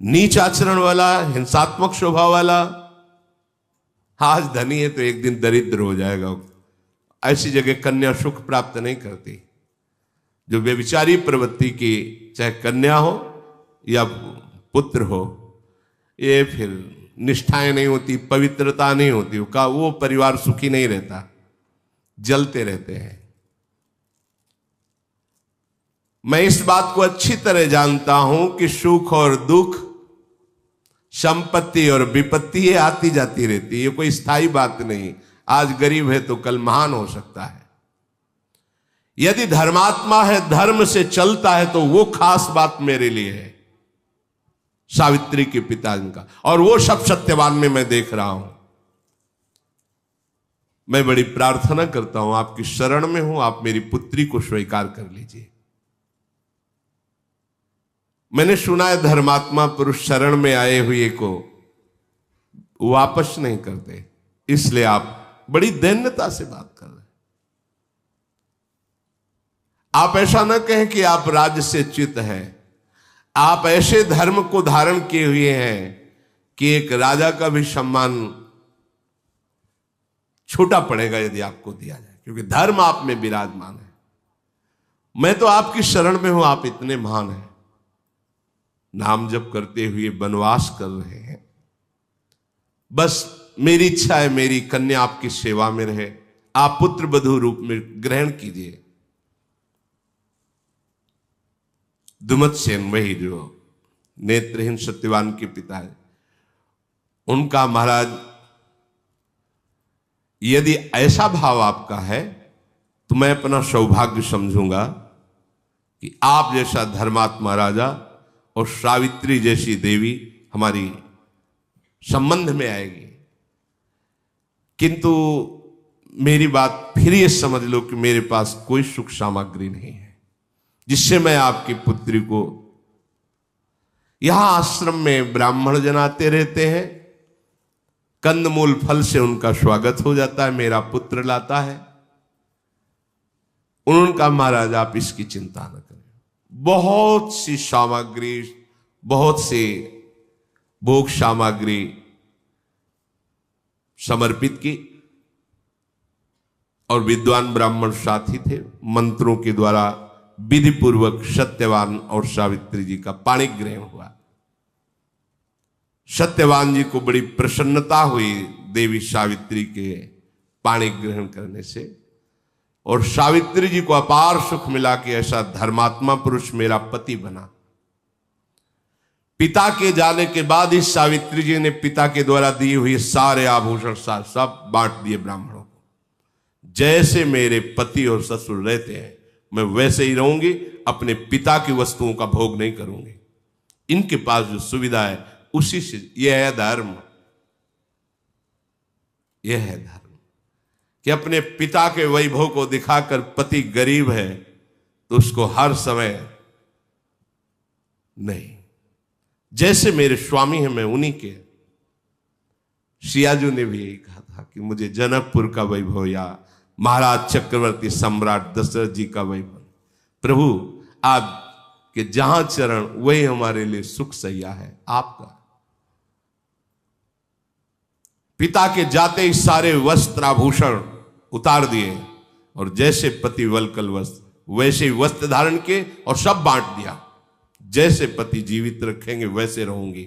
नीच आचरण वाला, हिंसात्मक स्वभाव वाला, आज धनी है तो एक दिन दरिद्र हो जाएगा। ऐसी जगह कन्या सुख प्राप्त नहीं करती। जो व्यभिचारी प्रवृत्ति की, चाहे कन्या हो या पुत्र हो, ये फिर निष्ठाएं नहीं होती, पवित्रता नहीं होती, वो परिवार सुखी नहीं रहता, जलते रहते हैं। मैं इस बात को अच्छी तरह जानता हूं कि सुख और दुख, संपत्ति और विपत्ति ये आती जाती रहती है, ये कोई स्थायी बात नहीं। आज गरीब है तो कल महान हो सकता है। यदि धर्मात्मा है, धर्म से चलता है, तो वो खास बात मेरे लिए है, सावित्री के पिताजी का। और वो सब सत्यवान में मैं देख रहा हूं। मैं बड़ी प्रार्थना करता हूं, आपकी शरण में हूं, आप मेरी पुत्री को स्वीकार कर लीजिए। मैंने सुना है धर्मात्मा पुरुष शरण में आए हुए को वापस नहीं करते, इसलिए आप बड़ी दैन्यता से बात कर रहे हैं। आप ऐसा न कहें कि आप राज्य से च्युत हैं। आप ऐसे धर्म को धारण किए हुए हैं कि एक राजा का भी सम्मान छोटा पड़ेगा यदि आपको दिया जाए, क्योंकि धर्म आप में विराजमान है। मैं तो आपकी शरण में हूं, आप इतने महान हैं। नाम जप करते हुए वनवास कर रहे हैं। बस मेरी इच्छा है मेरी कन्या आपकी सेवा में रहे, आप पुत्र वधू रूप में ग्रहण कीजिए। दुमतसेन, वही जो नेत्रहीन सत्यवान के पिता है, उनका महाराज यदि ऐसा भाव आपका है तो मैं अपना सौभाग्य समझूंगा कि आप जैसा धर्मात्मा राजा और सावित्री जैसी देवी हमारी संबंध में आएगी। किंतु मेरी बात फिर ये समझ लो कि मेरे पास कोई सुख सामग्री नहीं है जिससे मैं आपकी पुत्री को, यहां आश्रम में ब्राह्मण जन आते रहते हैं, कंदमूल फल से उनका स्वागत हो जाता है, मेरा पुत्र लाता है। उनका महाराज आप इसकी चिंता न करें, बहुत सी सामग्री, बहुत सी भोग सामग्री समर्पित की, और विद्वान ब्राह्मण साथी थे। मंत्रों के द्वारा विधि पूर्वक सत्यवान और सावित्री जी का पाणी ग्रहण हुआ। सत्यवान जी को बड़ी प्रसन्नता हुई देवी सावित्री के पाणी ग्रहण करने से, और सावित्री जी को अपार सुख मिला कि ऐसा धर्मात्मा पुरुष मेरा पति बना। पिता के जाने के बाद इस सावित्री जी ने पिता के द्वारा दिए हुए सारे आभूषण सब बांट दिए ब्राह्मणों को। जैसे मेरे पति और ससुर रहते हैं मैं वैसे ही रहूंगी, अपने पिता की वस्तुओं का भोग नहीं करूंगी। इनके पास जो सुविधा है उसी से, यह है धर्म, यह है धर्म कि अपने पिता के वैभव को दिखाकर, पति गरीब है तो उसको हर समय नहीं, जैसे मेरे स्वामी हैं मैं उन्हीं के। सियाजू ने भी यही कहा था कि मुझे जनकपुर का वैभव या महाराज चक्रवर्ती सम्राट दशरथ जी का वैभव, प्रभु आपके जहां चरण वही हमारे लिए सुख सैया है आपका। पिता के जाते ही सारे वस्त्र आभूषण उतार दिए, और जैसे पति वलकल वस्त्र वैसे ही वस्त्र धारण किए और सब बांट दिया। जैसे पति जीवित रखेंगे वैसे रहूंगी,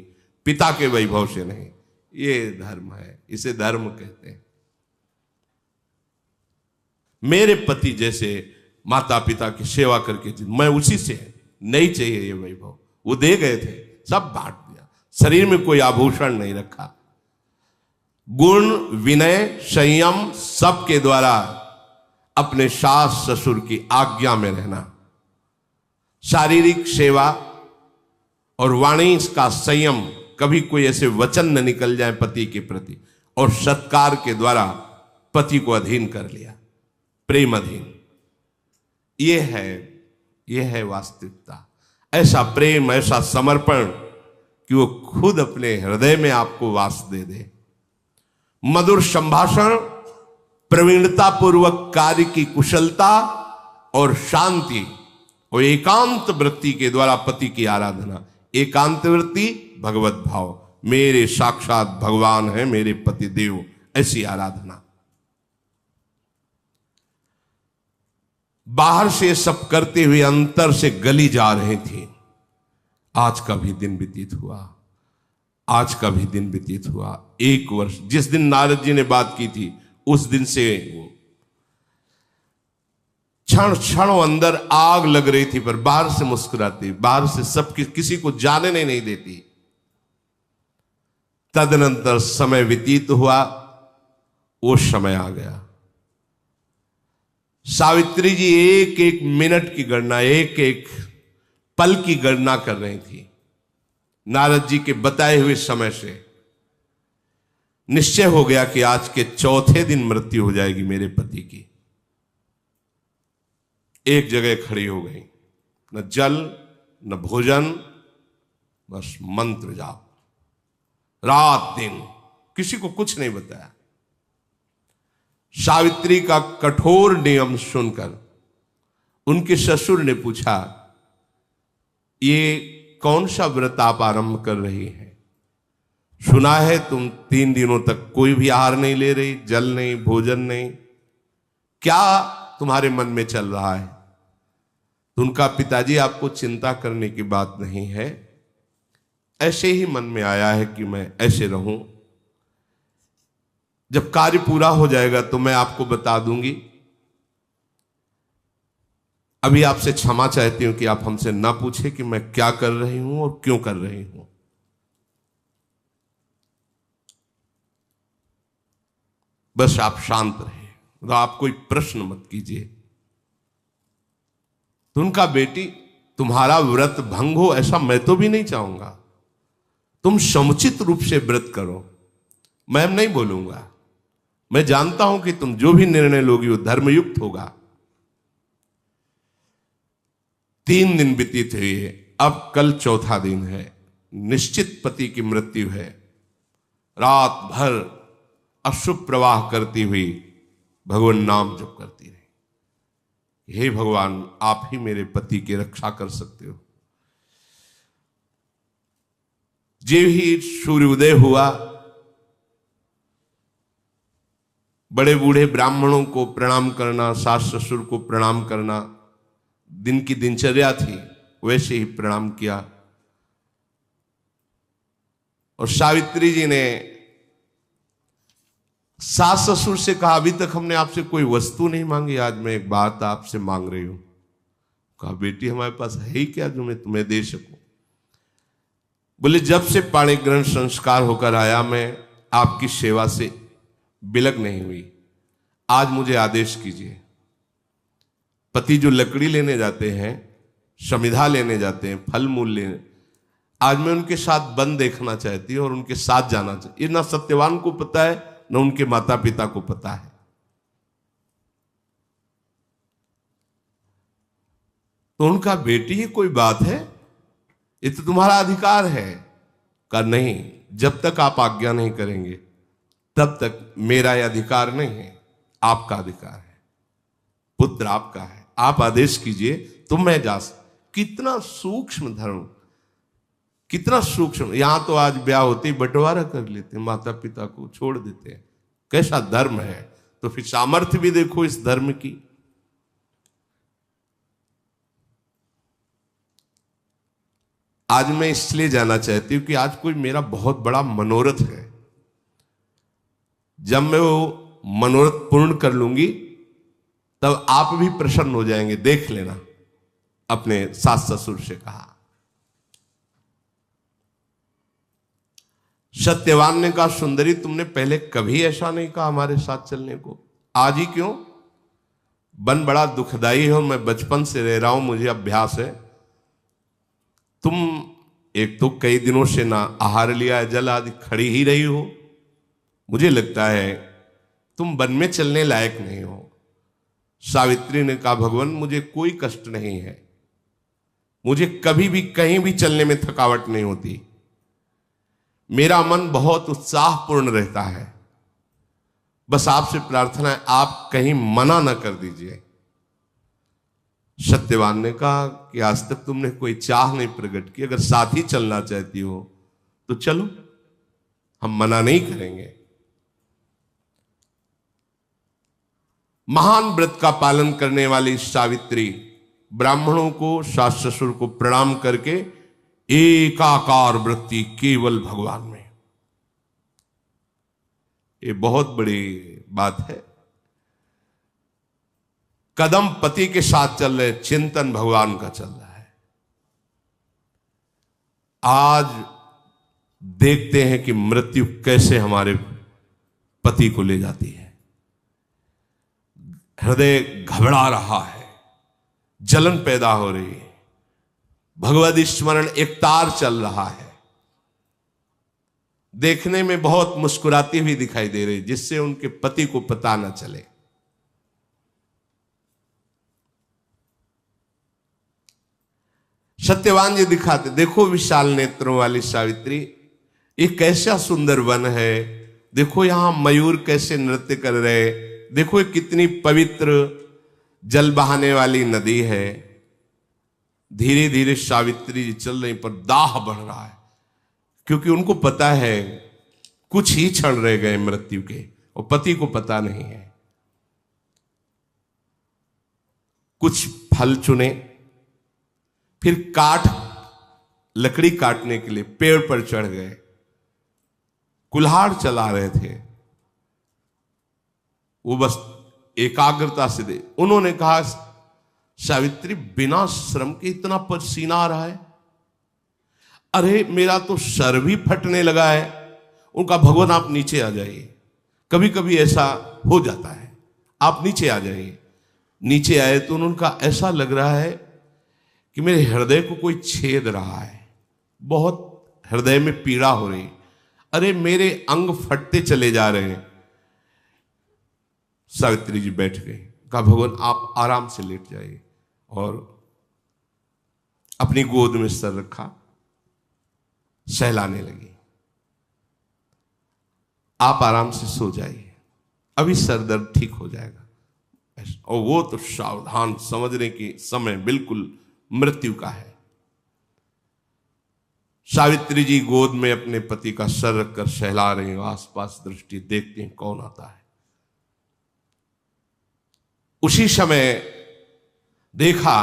पिता के वैभव से नहीं। ये धर्म है, इसे धर्म कहते हैं। मेरे पति जैसे माता पिता की सेवा करके मैं उसी से नहीं चाहिए ये वैभव। वो दे गए थे, सब बांट दिया, शरीर में कोई आभूषण नहीं रखा। गुण, विनय, संयम सबके द्वारा अपने सास ससुर की आज्ञा में रहना, शारीरिक सेवा और वाणी का संयम, कभी कोई ऐसे वचन न निकल जाए पति के प्रति, और सत्कार के द्वारा पति को अधीन कर लिया, प्रेम अधीन। ये है वास्तविकता। ऐसा प्रेम, ऐसा समर्पण कि वो खुद अपने हृदय में आपको वास दे दे। मधुर संभाषण, प्रवीणता पूर्वक कार्य की कुशलता और शांति और एकांत वृत्ति के द्वारा पति की आराधना। एकांत वृत्ति, भगवत भाव, मेरे साक्षात भगवान है मेरे पति देव, ऐसी आराधना। बाहर से सब करते हुए अंतर से गली जा रही थी। आज का भी दिन व्यतीत हुआ, आज का भी दिन व्यतीत हुआ। 1 वर्ष, जिस दिन नारद जी ने बात की थी उस दिन से क्षण क्षण अंदर आग लग रही थी, पर बाहर से मुस्कुराती, बाहर से सब किसी को जानने नहीं देती। तदनंतर समय व्यतीत हुआ, वो समय आ गया। सावित्री जी एक एक मिनट की गणना, एक एक पल की गणना कर रही थी। नारद जी के बताए हुए समय से निश्चय हो गया कि आज के चौथे दिन मृत्यु हो जाएगी मेरे पति की। एक जगह खड़ी हो गई, न जल न भोजन, बस मंत्र जाप, रात दिन, किसी को कुछ नहीं बताया। सावित्री का कठोर नियम सुनकर उनके ससुर ने पूछा, ये कौन सा व्रत आप आरंभ कर रही हैं? सुना है तुम 3 दिनों तक कोई भी आहार नहीं ले रही, जल नहीं, भोजन नहीं, क्या तुम्हारे मन में चल रहा है? तो उनका पिताजी, आपको चिंता करने की बात नहीं है, ऐसे ही मन में आया है कि मैं ऐसे रहूं। जब कार्य पूरा हो जाएगा तो मैं आपको बता दूंगी। अभी आपसे क्षमा चाहती हूं कि आप हमसे ना पूछे कि मैं क्या कर रही हूं और क्यों कर रही हूं। बस आप शांत रहे, तो आप कोई प्रश्न मत कीजिए। तो उनका, बेटी तुम्हारा व्रत भंग हो ऐसा मैं तो भी नहीं चाहूंगा, तुम समुचित रूप से व्रत करो। मैं नहीं बोलूंगा, मैं जानता हूं कि तुम जो भी निर्णय लोगी वो धर्मयुक्त होगा। 3 दिन व्यतीत हुए, अब कल चौथा दिन है। निश्चित पति की मृत्यु है। रात भर अशुभ प्रवाह करती हुई भगवान नाम जप करती रही। हे भगवान, आप ही मेरे पति की रक्षा कर सकते हो। जे ही सूर्योदय हुआ, बड़े बूढ़े ब्राह्मणों को प्रणाम करना, सास ससुर को प्रणाम करना दिन की दिनचर्या थी, वैसे ही प्रणाम किया। और सावित्री जी ने सास ससुर से कहा, अभी तक हमने आपसे कोई वस्तु नहीं मांगी, आज मैं एक बात आपसे मांग रही हूं। कहा, बेटी हमारे पास है ही क्या जो मैं तुम्हें दे सकूं? बोले, जब से पाणी ग्रहण संस्कार होकर आया मैं आपकी सेवा से बिलक नहीं हुई, आज मुझे आदेश कीजिए। पति जो लकड़ी लेने जाते हैं, समिधा लेने जाते हैं, फल मूल लेने, आज मैं उनके साथ वन देखना चाहती हूं और उनके साथ जाना चाहती। ये ना सत्यवान को पता है न उनके माता पिता को पता है। तो उनका, बेटी ये कोई बात है, ये तो तुम्हारा अधिकार है। का नहीं, जब तक आप आज्ञा नहीं करेंगे तब तक मेरा यह अधिकार नहीं है, आपका अधिकार है। पुत्र आपका है, आप आदेश कीजिए तो मैं जा सकता। कितना सूक्ष्म धर्म, कितना सूक्ष्म। यहां तो आज ब्याह होते ही बंटवारा कर लेते हैं, माता पिता को छोड़ देते हैं। कैसा धर्म है? तो फिर सामर्थ्य भी देखो इस धर्म की। आज मैं इसलिए जाना चाहती हूं कि आज कोई मेरा बहुत बड़ा मनोरथ है। जब मैं वो मनोरथ पूर्ण कर लूंगी तब आप भी प्रसन्न हो जाएंगे, देख लेना। अपने सास ससुर से कहा। सत्यवान ने कहा, सुंदरी तुमने पहले कभी ऐसा नहीं कहा हमारे साथ चलने को, आज ही क्यों? बन बड़ा दुखदाई है, मैं बचपन से रह रहा हूं, मुझे अभ्यास है। तुम एक तो कई दिनों से ना आहार लिया है, जल आदि, खड़ी ही रही हो, मुझे लगता है तुम वन में चलने लायक नहीं हो। सावित्री ने कहा, भगवान मुझे कोई कष्ट नहीं है, मुझे कभी भी कहीं भी चलने में थकावट नहीं होती, मेरा मन बहुत उत्साहपूर्ण रहता है, बस आपसे प्रार्थना है आप कहीं मना न कर दीजिए। सत्यवान ने कहा कि आज तक तुमने कोई चाह नहीं प्रकट की, अगर साथ ही चलना चाहती हो तो चलो, हम मना नहीं करेंगे। महान व्रत का पालन करने वाली सावित्री ब्राह्मणों को, सास ससुर को प्रणाम करके एकाकार वृत्ति केवल भगवान में, ये बहुत बड़ी बात है। कदम पति के साथ चल रहे, चिंतन भगवान का चल रहा है। आज देखते हैं कि मृत्यु कैसे हमारे पति को ले जाती है। हृदय घबरा रहा है, जलन पैदा हो रही है, भगवद स्मरण एक तार चल रहा है, देखने में बहुत मुस्कुराती हुई दिखाई दे रही, जिससे उनके पति को पता न चले। सत्यवान जी दिखाते, देखो विशाल नेत्रों वाली सावित्री, ये कैसा सुंदर वन है, देखो यहां मयूर कैसे नृत्य कर रहे, देखो ये कितनी पवित्र जल बहाने वाली नदी है। धीरे धीरे सावित्री जी चल रही, पर दाह बढ़ रहा है, क्योंकि उनको पता है कुछ ही क्षण रह गए मृत्यु के, और पति को पता नहीं है। कुछ फल चुने, फिर लकड़ी काटने के लिए पेड़ पर चढ़ गए, कुल्हाड़ चला रहे थे, वो बस एकाग्रता से दे। उन्होंने कहा, सावित्री बिना श्रम के इतना पसीना आ रहा है, अरे मेरा तो सर भी फटने लगा है। उनका, भगवान आप नीचे आ जाइए, कभी कभी ऐसा हो जाता है, आप नीचे आ जाइए। नीचे आए तो उनका ऐसा लग रहा है कि मेरे हृदय को कोई छेद रहा है, बहुत हृदय में पीड़ा हो रही, अरे मेरे अंग फटते चले जा रहे हैं। सावित्री जी बैठ गई, कहा भगवान आप आराम से लेट जाइए, और अपनी गोद में सर रखा, सहलाने लगी। आप आराम से सो जाइए, अभी सर दर्द ठीक हो जाएगा। और वो तो सावधान, समझने की समय बिल्कुल मृत्यु का है। सावित्री जी गोद में अपने पति का सर रखकर सहला रही हो, आसपास दृष्टि देखते हैं कौन आता है। उसी समय देखा,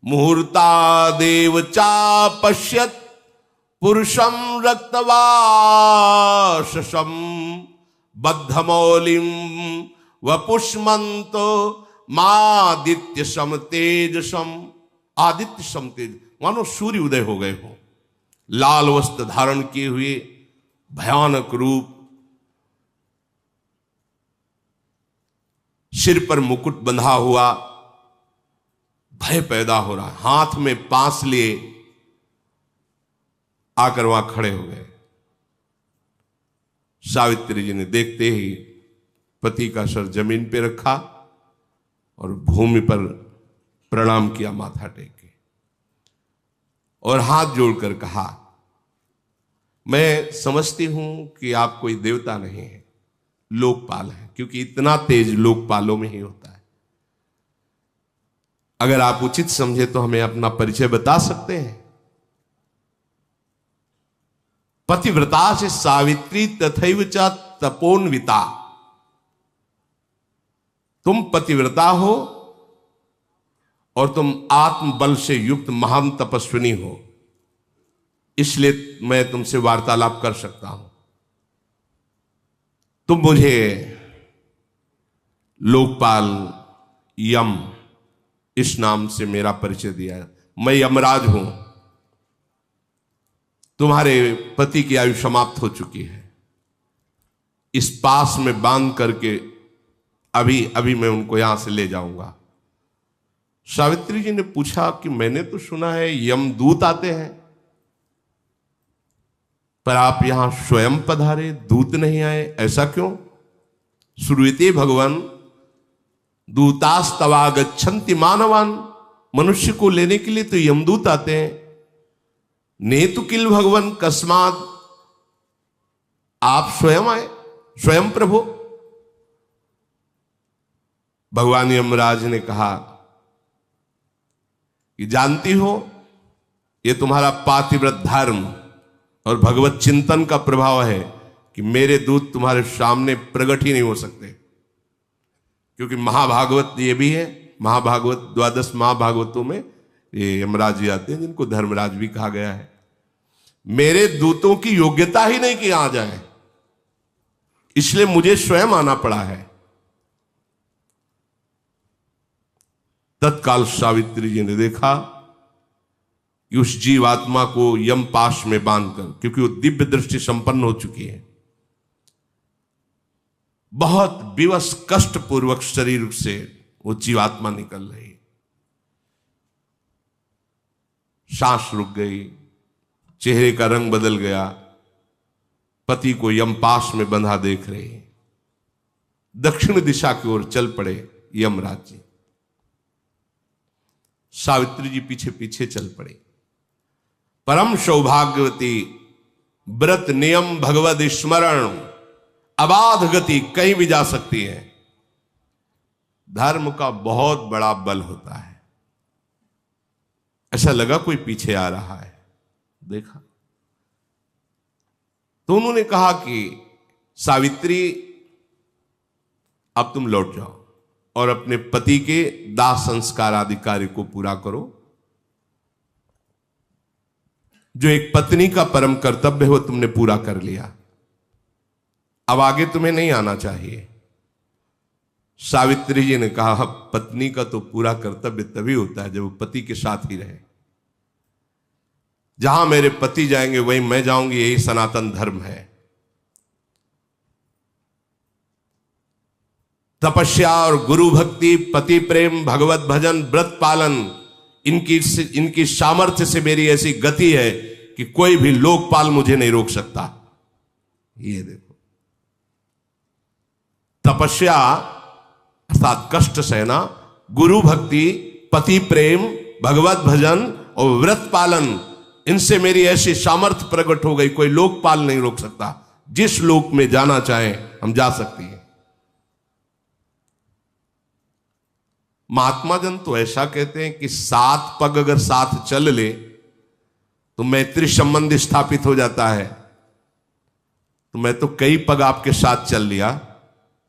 मुहूर्ता देव चा पश्यत पुरुषम रक्तवाससम बद्धमौलिम वपुष्मंतो मादित्य सम तेजसम। आदित्य सम तेज, मानो सूर्य उदय हो गए हो, लाल वस्त्र धारण किए हुए, भयानक रूप, सिर पर मुकुट बंधा हुआ, भय पैदा हो रहा है। हाथ में पास लिए आकर वहां खड़े हो गए। सावित्री जी ने देखते ही पति का सर जमीन पे रखा और भूमि पर प्रणाम किया, माथा टेक के, और हाथ जोड़कर कहा, मैं समझती हूं कि आप कोई देवता नहीं है, लोकपाल है, क्योंकि इतना तेज लोकपालों में ही होता है। अगर आप उचित समझे तो हमें अपना परिचय बता सकते हैं। पतिव्रता से सावित्री तथैव च तपोन्विता, तुम पतिव्रता हो और तुम आत्मबल से युक्त महान तपस्विनी हो, इसलिए मैं तुमसे वार्तालाप कर सकता हूं। तुम मुझे लोकपाल यम इस नाम से मेरा परिचय दिया है। मैं यमराज हूं, तुम्हारे पति की आयु समाप्त हो चुकी है, इस पास में बांध करके अभी अभी मैं उनको यहां से ले जाऊंगा। सावित्री जी ने पूछा कि मैंने तो सुना है यमदूत आते हैं, पर आप यहां स्वयं पधारे, दूत नहीं आए, ऐसा क्यों? श्रूयते भगवान दूतास्तवागच्छन्ति मानवान, मनुष्य को लेने के लिए तो यमदूत आते हैं। नेतु किल भगवान कस्मात, आप स्वयं आए, स्वयं प्रभु। भगवान यमराज ने कहा कि जानती हो ये तुम्हारा पातिव्रत धर्म और भगवत चिंतन का प्रभाव है कि मेरे दूत तुम्हारे सामने प्रकट ही नहीं हो सकते, क्योंकि महाभागवत ये भी है, महाभागवत 12 महाभागवतों में ये यमराज जी आते हैं जिनको धर्मराज भी कहा गया है। मेरे दूतों की योग्यता ही नहीं कि आ जाए, इसलिए मुझे स्वयं आना पड़ा है। तत्काल सावित्री जी ने देखा कि उस जीवात्मा को यम पाश में बांधकर, क्योंकि वो दिव्य दृष्टि संपन्न हो चुकी है, बहुत विवश कष्ट पूर्वक शरीर से वो जीवात्मा निकल रही, सांस रुक गई, चेहरे का रंग बदल गया, पति को यमपाश में बंधा देख रही। दक्षिण दिशा की ओर चल पड़े यमराज जी। सावित्री जी पीछे पीछे चल पड़े। परम सौभाग्यवती, व्रत नियम भगवद स्मरण, अबाध गति, कहीं भी जा सकती है। धर्म का बहुत बड़ा बल होता है। ऐसा लगा कोई पीछे आ रहा है, देखा तो उन्होंने कहा कि सावित्री अब तुम लौट जाओ और अपने पति के दाह संस्कार आदि कार्य को पूरा करो। जो एक पत्नी का परम कर्तव्य है वो तुमने पूरा कर लिया, अब आगे तुम्हें नहीं आना चाहिए। सावित्री जी ने कहा पत्नी का तो पूरा कर्तव्य तभी होता है जब वो पति के साथ ही रहे। जहां मेरे पति जाएंगे वहीं मैं जाऊंगी, यही सनातन धर्म है। तपस्या और गुरु भक्ति, पति प्रेम, भगवत भजन, व्रत पालन, इनकी सामर्थ्य से मेरी ऐसी गति है कि कोई भी लोकपाल मुझे नहीं रोक सकता। ये देखो, तपस्या अर्थात कष्ट सहना, गुरु भक्ति, पति प्रेम, भगवत भजन और व्रत पालन, इनसे मेरी ऐसी सामर्थ्य प्रकट हो गई, कोई लोकपाल नहीं रोक सकता। जिस लोक में जाना चाहे हम जा सकती हैं। महात्मा जन तो ऐसा कहते हैं कि 7 पग अगर साथ चल ले तो मैत्री संबंध स्थापित हो जाता है। तो मैं तो कई पग आपके साथ चल लिया,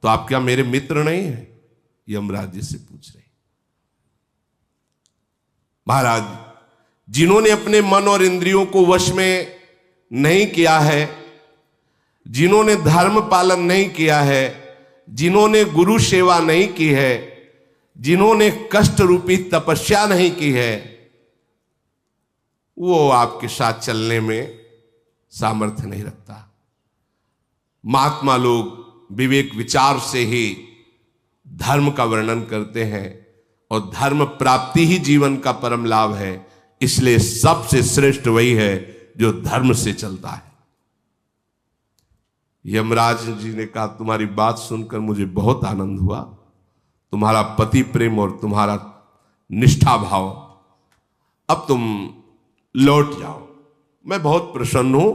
तो आप क्या मेरे मित्र नहीं है? यमराज जी से पूछ रहे। महाराज, जिन्होंने अपने मन और इंद्रियों को वश में नहीं किया है, जिन्होंने धर्म पालन नहीं किया है, जिन्होंने गुरु सेवा नहीं की है, जिन्होंने कष्ट रूपी तपस्या नहीं की है, वो आपके साथ चलने में सामर्थ्य नहीं रखता। महात्मा लोग विवेक विचार से ही धर्म का वर्णन करते हैं और धर्म प्राप्ति ही जीवन का परम लाभ है। इसलिए सबसे श्रेष्ठ वही है जो धर्म से चलता है। यमराज जी ने कहा तुम्हारी बात सुनकर मुझे बहुत आनंद हुआ, तुम्हारा पति प्रेम और तुम्हारा निष्ठा भाव, अब तुम लौट जाओ, मैं बहुत प्रसन्न हूं।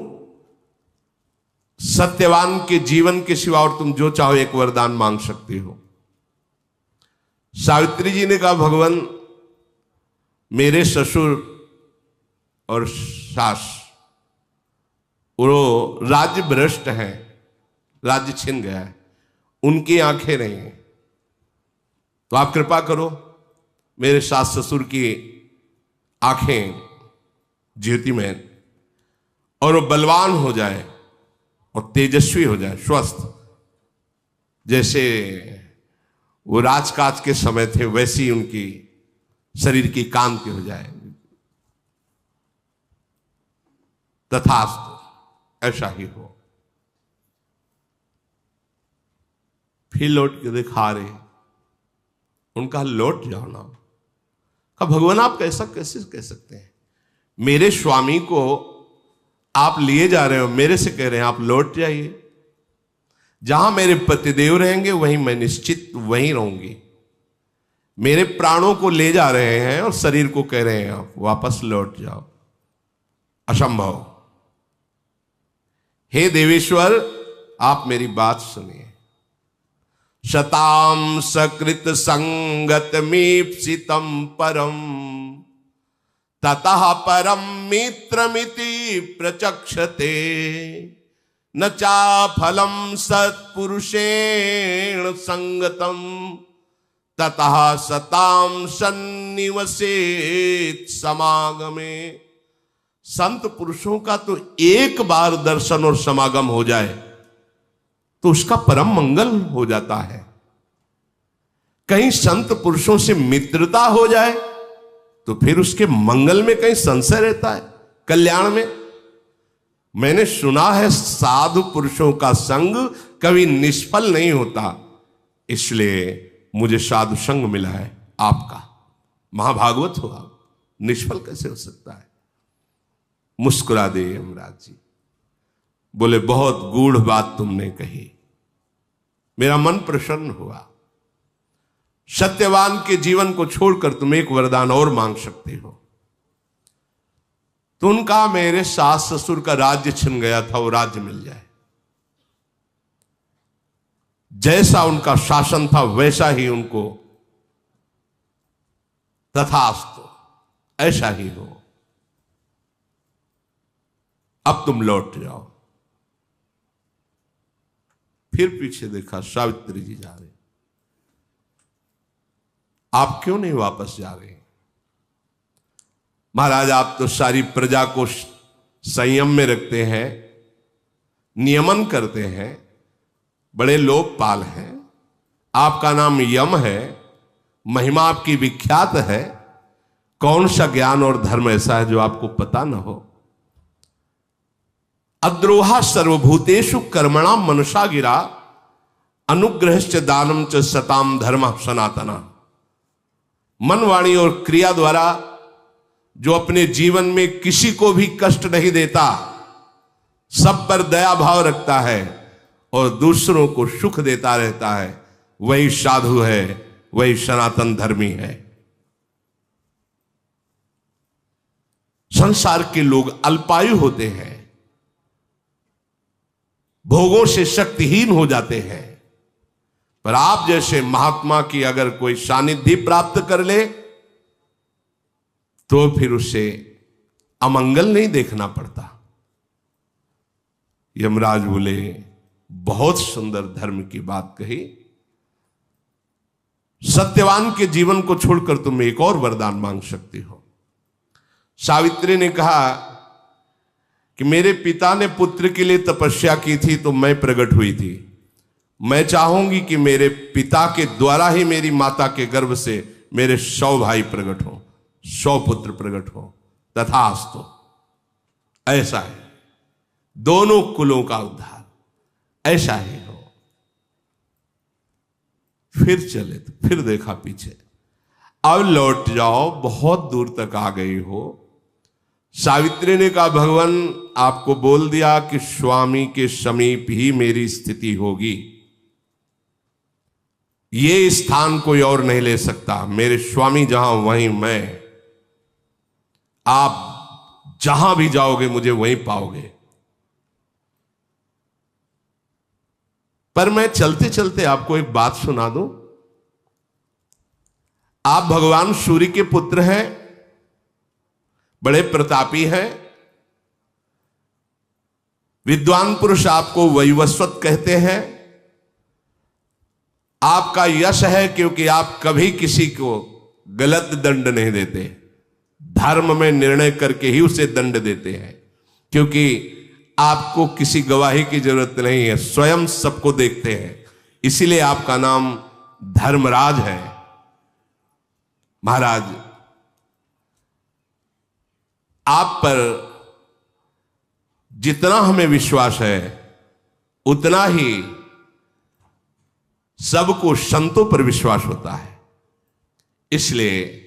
सत्यवान के जीवन के सिवा और तुम जो चाहो एक वरदान मांग सकती हो। सावित्री जी ने कहा भगवान, मेरे ससुर और सास वो राज्य भ्रष्ट हैं, राज्य छिन गया है, उनकी आंखें नहीं हैं, तो आप कृपा करो मेरे सास ससुर की आंखें ज्योतिमय और वो बलवान हो जाए और तेजस्वी हो जाए, स्वस्थ, जैसे वो राजकाज के समय थे, वैसी उनकी शरीर की कांति हो जाए। तथास्तु, ऐसा ही हो। फिर लौट के दिखा रहे, उनका लौट जाओ ना। कहा भगवान आप कैसा कैसे कह सकते हैं? मेरे स्वामी को आप लिए जा रहे हो, मेरे से कह रहे हैं आप लौट जाइए। जहां मेरे पतिदेव रहेंगे वहीं मैं निश्चित वहीं रहूंगी। मेरे प्राणों को ले जा रहे हैं और शरीर को कह रहे हैं आप वापस लौट जाओ। असंभव। हे देवेश्वर, आप मेरी बात सुनिए। शताम सकृत संगत मीप्सितम परम ततः परम मित्रमिति प्रचक्षते न चा फलम सत्पुरुषेण संगतम ततः सताम सन्निवसेत समागमे। संत पुरुषों का तो एक बार दर्शन और समागम हो जाए तो उसका परम मंगल हो जाता है। कहीं संत पुरुषों से मित्रता हो जाए तो फिर उसके मंगल में कहीं संशय रहता है, कल्याण में। मैंने सुना है साधु पुरुषों का संग कभी निष्फल नहीं होता, इसलिए मुझे साधु संग मिला है आपका। महाभागवत हो आप, निष्फल कैसे हो सकता है? मुस्कुरा दे यमराज जी, बोले बहुत गूढ़ बात तुमने कही, मेरा मन प्रसन्न हुआ। सत्यवान के जीवन को छोड़कर तुम एक वरदान और मांग सकते हो। तो उनका मेरे सास ससुर का राज्य छिन गया था, वो राज्य मिल जाए। जैसा उनका शासन था वैसा ही उनको, तथास्तु, ऐसा ही हो। अब तुम लौट जाओ। फिर पीछे देखा, सावित्री जी जा रहे। आप क्यों नहीं वापस जा रहे? महाराज आप तो सारी प्रजा को संयम में रखते हैं, नियमन करते हैं, बड़े लोकपाल हैं, आपका नाम यम है, महिमा आपकी विख्यात है। कौन सा ज्ञान और धर्म ऐसा है जो आपको पता न हो? अद्रोहा सर्वभूतेषु कर्मणाम मनुषा गिरा अनुग्रहश्च दानम च सताम धर्म सनातना। मन, वाणी और क्रिया द्वारा जो अपने जीवन में किसी को भी कष्ट नहीं देता, सब पर दया भाव रखता है और दूसरों को सुख देता रहता है, वही साधु है, वही सनातन धर्मी है। संसार के लोग अल्पायु होते हैं, भोगों से शक्तिहीन हो जाते हैं, पर आप जैसे महात्मा की अगर कोई सानिध्य प्राप्त कर ले तो फिर उसे अमंगल नहीं देखना पड़ता। यमराज बोले बहुत सुंदर धर्म की बात कही। सत्यवान के जीवन को छोड़कर तुम एक और वरदान मांग सकती हो। सावित्री ने कहा कि मेरे पिता ने पुत्र के लिए तपस्या की थी तो मैं प्रकट हुई थी। मैं चाहूंगी कि मेरे पिता के द्वारा ही मेरी माता के गर्भ से मेरे 100 भाई प्रकट हो, 100 पुत्र प्रकट हो। तथास्तु, ऐसा है। दोनों कुलों का उद्धार, ऐसा ही हो। फिर चले तो फिर देखा पीछे, अब लौट जाओ, बहुत दूर तक आ गई हो। सावित्री ने कहा भगवान आपको बोल दिया कि स्वामी के समीप ही मेरी स्थिति होगी, ये स्थान कोई और नहीं ले सकता। मेरे स्वामी जहां वहीं मैं, आप जहां भी जाओगे मुझे वहीं पाओगे। पर मैं चलते चलते आपको एक बात सुना दूं। आप भगवान सूर्य के पुत्र हैं, बड़े प्रतापी हैं, विद्वान पुरुष आपको वैवस्वत कहते हैं। आपका यश है क्योंकि आप कभी किसी को गलत दंड नहीं देते, धर्म में निर्णय करके ही उसे दंड देते हैं, क्योंकि आपको किसी गवाही की जरूरत नहीं है, स्वयं सबको देखते हैं। इसीलिए आपका नाम धर्मराज है, महाराज आप पर जितना हमें विश्वास है उतना ही सबको संतों पर विश्वास होता है, इसलिए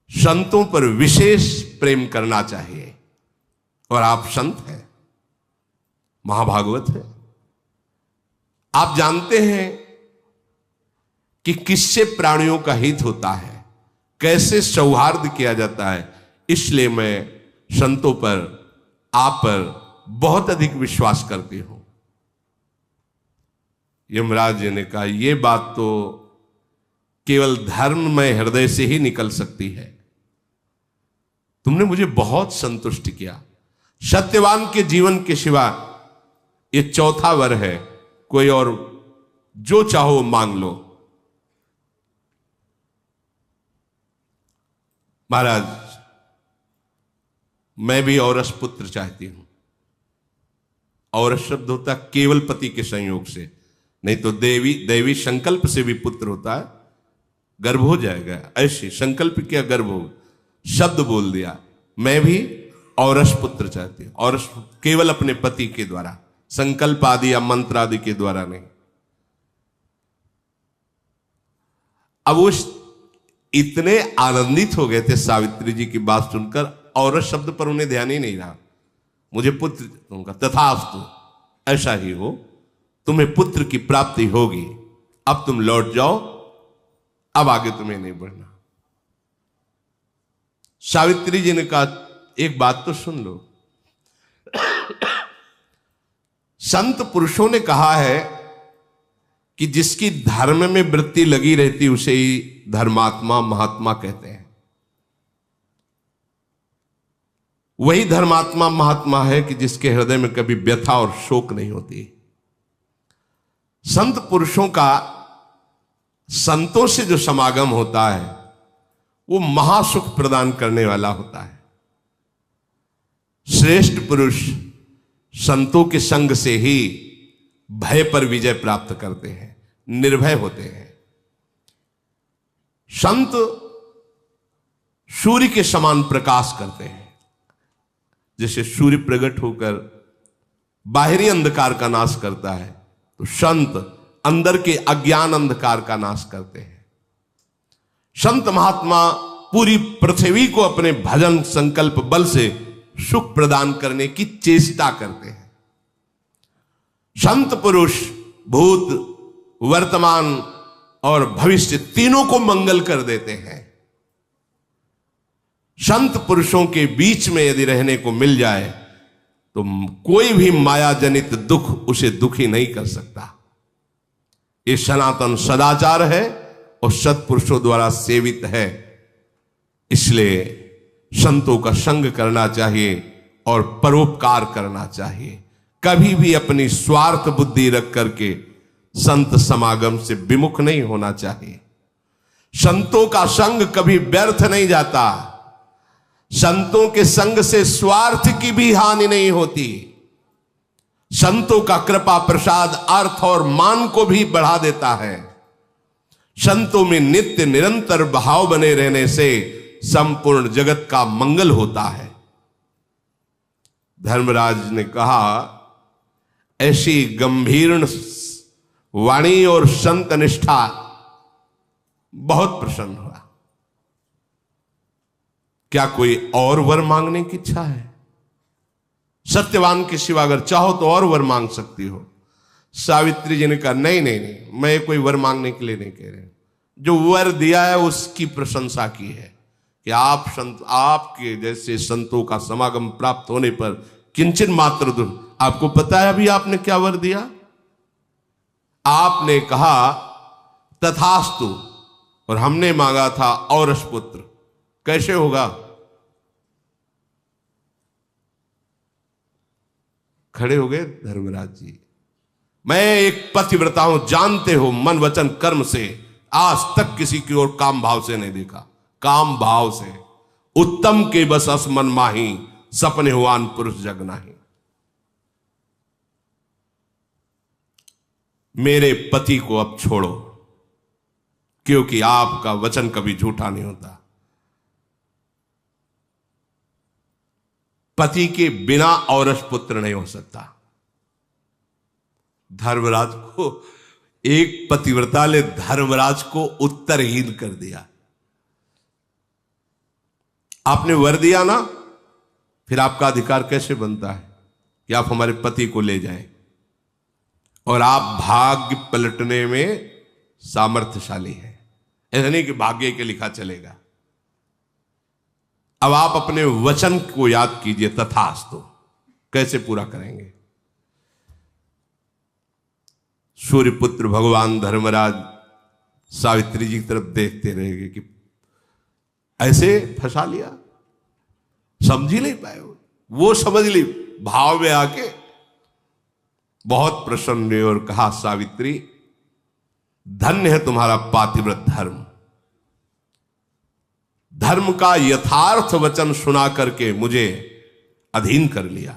संतों पर विशेष प्रेम करना चाहिए। और आप संत हैं, महाभागवत है, आप जानते हैं कि किससे प्राणियों का हित होता है, कैसे सौहार्द किया जाता है, इसलिए मैं संतों पर, आप पर बहुत अधिक विश्वास करती हूं। यमराज जी ने कहा, यह बात तो केवल धर्ममय हृदय से ही निकल सकती है। तुमने मुझे बहुत संतुष्ट किया। सत्यवान के जीवन के सिवा ये चौथा वर है, कोई और जो चाहो मांग लो। महाराज मैं भी औरस पुत्र चाहती हूं। औरस शब्द होता केवल पति के संयोग से, नहीं तो दैवी संकल्प से भी पुत्र होता है, गर्भ हो जाएगा। ऐसे संकल्प किया, गर्भ हो, शब्द बोल दिया। मैं भी औरस पुत्र चाहती हूं, और केवल अपने पति के द्वारा, संकल्प आदि या मंत्र आदि के द्वारा नहीं। अब वो इतने आनंदित हो गए थे सावित्री जी की बात सुनकर, औरस शब्द पर उन्हें ध्यान ही नहीं रहा। मुझे पुत्र, उनका तथास्तु, ऐसा ही हो, तुम्हें पुत्र की प्राप्ति होगी, अब तुम लौट जाओ, अब आगे तुम्हें नहीं बढ़ना। सावित्री जी ने कहा, एक बात तो सुन लो, संत पुरुषों ने कहा है कि जिसकी धर्म में वृत्ति लगी रहती उसे ही धर्मात्मा महात्मा कहते हैं। वही धर्मात्मा महात्मा है कि जिसके हृदय में कभी व्यथा और शोक नहीं होती। संत पुरुषों का संतों से जो समागम होता है वो महासुख प्रदान करने वाला होता है। श्रेष्ठ पुरुष संतों के संग से ही भय पर विजय प्राप्त करते हैं, निर्भय होते हैं। संत सूर्य के समान प्रकाश करते हैं। जैसे सूर्य प्रकट होकर बाहरी अंधकार का नाश करता है, तो संत अंदर के अज्ञान अंधकार का नाश करते हैं। संत महात्मा पूरी पृथ्वी को अपने भजन संकल्प बल से सुख प्रदान करने की चेष्टा करते हैं। संत पुरुष भूत, वर्तमान और भविष्य तीनों को मंगल कर देते हैं। संत पुरुषों के बीच में यदि रहने को मिल जाए तो कोई भी माया जनित दुख उसे दुखी नहीं कर सकता। ये सनातन सदाचार है और सत्पुरुषों द्वारा सेवित है, इसलिए संतों का संग करना चाहिए और परोपकार करना चाहिए। कभी भी अपनी स्वार्थ बुद्धि रख करके संत समागम से विमुख नहीं होना चाहिए। संतों का संग कभी व्यर्थ नहीं जाता। संतों के संग से स्वार्थ की भी हानि नहीं होती। संतों का कृपा प्रसाद अर्थ और मान को भी बढ़ा देता है। संतों में नित्य निरंतर भाव बने रहने से संपूर्ण जगत का मंगल होता है। धर्मराज ने कहा, ऐसी गंभीर वाणी और संत निष्ठा, बहुत प्रसन्न हुआ। क्या कोई और वर मांगने की इच्छा है? सत्यवान के सिवा अगर चाहो तो और वर मांग सकती हो। सावित्री जी ने कहा, नहीं नहीं नहीं, मैं कोई वर मांगने के लिए नहीं कह रहे। जो वर दिया है उसकी प्रशंसा की है कि आप संत, आपके जैसे संतों का समागम प्राप्त होने पर किंचन मात्र दुख। आपको पता है अभी आपने क्या वर दिया? आपने कहा तथास्तु, और हमने मांगा था औरस पुत्र। कैसे होगा? खड़े हो गए धर्मराज जी। मैं एक पतिव्रता हूं, जानते हो, मन वचन कर्म से आज तक किसी की ओर काम भाव से नहीं देखा। काम भाव से उत्तम के बस अस मन माही, सपने हुआन पुरुष जग नाही। मेरे पति को अब छोड़ो, क्योंकि आपका वचन कभी झूठा नहीं होता। पति के बिना औरस पुत्र नहीं हो सकता। धर्मराज को, एक पतिव्रता ने धर्मराज को उत्तरहीन कर दिया। आपने वर दिया ना, फिर आपका अधिकार कैसे बनता है कि आप हमारे पति को ले जाएं? और आप भाग्य पलटने में सामर्थ्यशाली हैं। ऐसा नहीं कि भाग्य के लिखा चलेगा। अब आप अपने वचन को याद कीजिए, तथास्तु कैसे पूरा करेंगे? सूर्यपुत्र भगवान धर्मराज सावित्री जी की तरफ देखते रहेंगे कि ऐसे फंसा लिया, समझ ही नहीं पाए। वो समझ ली, भाव में आके बहुत प्रसन्न हुए और कहा, सावित्री धन्य है तुम्हारा पातिव्रत धर्म। धर्म का यथार्थ वचन सुना करके मुझे अधीन कर लिया।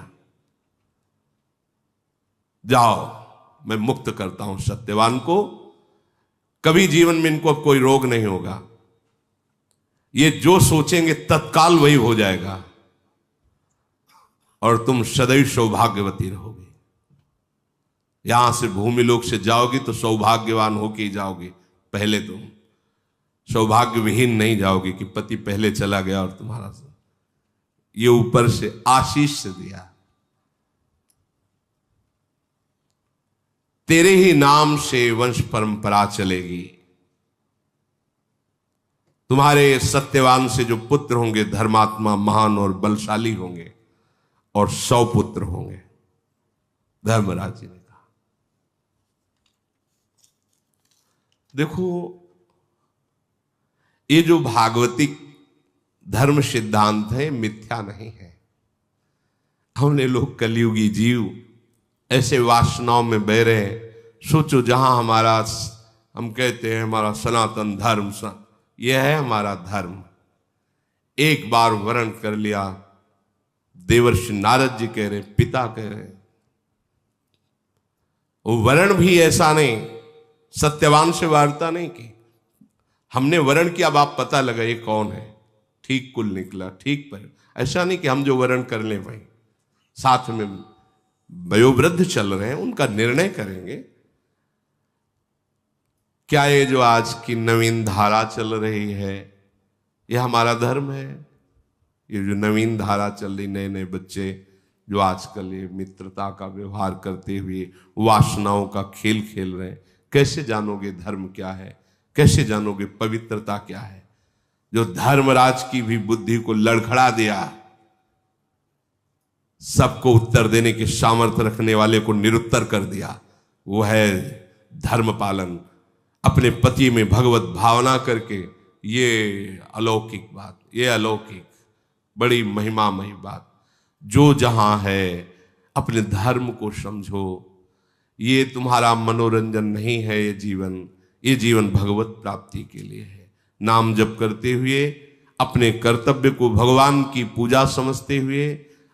जाओ, मैं मुक्त करता हूं सत्यवान को। कभी जीवन में इनको अब कोई रोग नहीं होगा। ये जो सोचेंगे तत्काल वही हो जाएगा और तुम सदैव सौभाग्यवती रहोगे। यहां से भूमि लोक से जाओगी तो सौभाग्यवान होके ही जाओगी। पहले तुम सौभाग्य विहीन नहीं जाओगे कि पति पहले चला गया और तुम्हारा ये ऊपर से आशीष से दिया। तेरे ही नाम से वंश परंपरा चलेगी। तुम्हारे सत्यवान से जो पुत्र होंगे धर्मात्मा, महान और बलशाली होंगे और 100 पुत्र होंगे। धर्मराज जी ने कहा, देखो ये जो भागवतिक धर्म सिद्धांत है मिथ्या नहीं है। हमने लोग कलयुगी जीव ऐसे वासनाओं में बह रहे हैं। सोचो, जहां हमारा, हम कहते हैं हमारा सनातन धर्म, यह है हमारा धर्म। एक बार वर्ण कर लिया, देवर्षि नारद जी कह रहे, पिता कह रहे, वो वर्ण भी ऐसा नहीं, सत्यवान से वार्ता नहीं की। हमने वर्ण किया, अब आप पता लगा ये कौन है, ठीक कुल निकला, ठीक पर। ऐसा नहीं कि हम जो वर्ण कर लें भाई, साथ में वयोवृद्ध चल रहे हैं उनका निर्णय करेंगे। क्या ये जो आज की नवीन धारा चल रही है ये हमारा धर्म है? ये जो नवीन धारा चल रही, नए नए बच्चे जो आजकल ये मित्रता का व्यवहार करते हुए वासनाओं का खेल खेल रहे हैं, कैसे जानोगे धर्म क्या है? कैसे जानोगे पवित्रता क्या है? जो धर्मराज की भी बुद्धि को लड़खड़ा दिया, सबको उत्तर देने की सामर्थ्य रखने वाले को निरुत्तर कर दिया, वो है धर्म पालन। अपने पति में भगवत भावना करके, ये अलौकिक बात, ये अलौकिक बड़ी महिमामयी बात। जो जहां है अपने धर्म को समझो। ये तुम्हारा मनोरंजन नहीं है, ये जीवन भगवत प्राप्ति के लिए है। नाम जप करते हुए अपने कर्तव्य को भगवान की पूजा समझते हुए,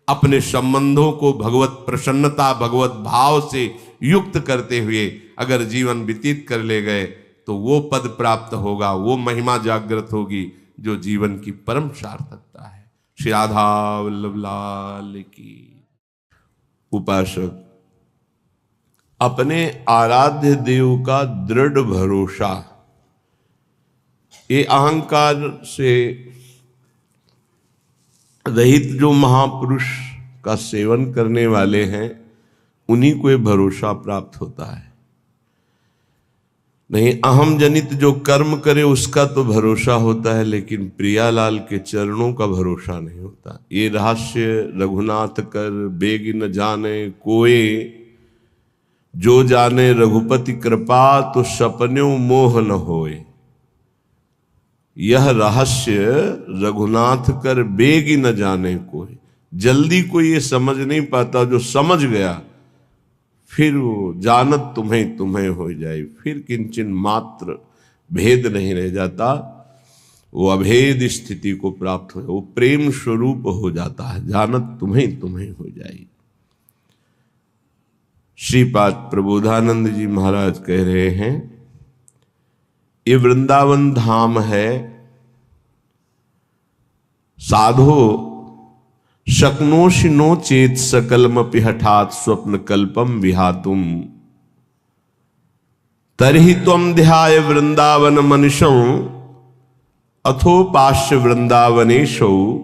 अपने संबंधों को भगवत प्रसन्नता, भगवत भाव से युक्त करते हुए अगर जीवन व्यतीत कर ले गए तो वो पद प्राप्त होगा, वो महिमा जागृत होगी जो जीवन की परम सार्थकता है। श्री राधा वल्लभ लाल की। उपासक अपने आराध्य देव का दृढ़ भरोसा, ये अहंकार से रहित जो महापुरुष का सेवन करने वाले हैं उन्हीं को ये भरोसा प्राप्त होता है। नहीं, अहम जनित जो कर्म करे उसका तो भरोसा होता है, लेकिन प्रियालाल के चरणों का भरोसा नहीं होता। ये रहस्य रघुनाथ कर बेग न जाने कोई, जो जाने रघुपति कृपा तो सपन्यों मोह न होए। यह रहस्य रघुनाथ कर बेग न जाने कोई। जल्दी कोई ये समझ नहीं पाता, जो समझ गया फिर वो जानत तुम्हें तुम्हें हो जाए, फिर किंचन मात्र भेद नहीं रह जाता, वो अभेद स्थिति को प्राप्त हो, वो प्रेम स्वरूप हो जाता है, जानत तुम्हें तुम्हें हो जाए। श्रीपाद प्रबोधानंद जी महाराज कह रहे हैं ये वृंदावन धाम है। साधो शक्नोषि नो चेत सकलमपि हठात स्वप्न कल्पम विहातुम तर्हि त्वं ध्याय वृंदावन मनुषं अथोपास्य वृंदावनेशौ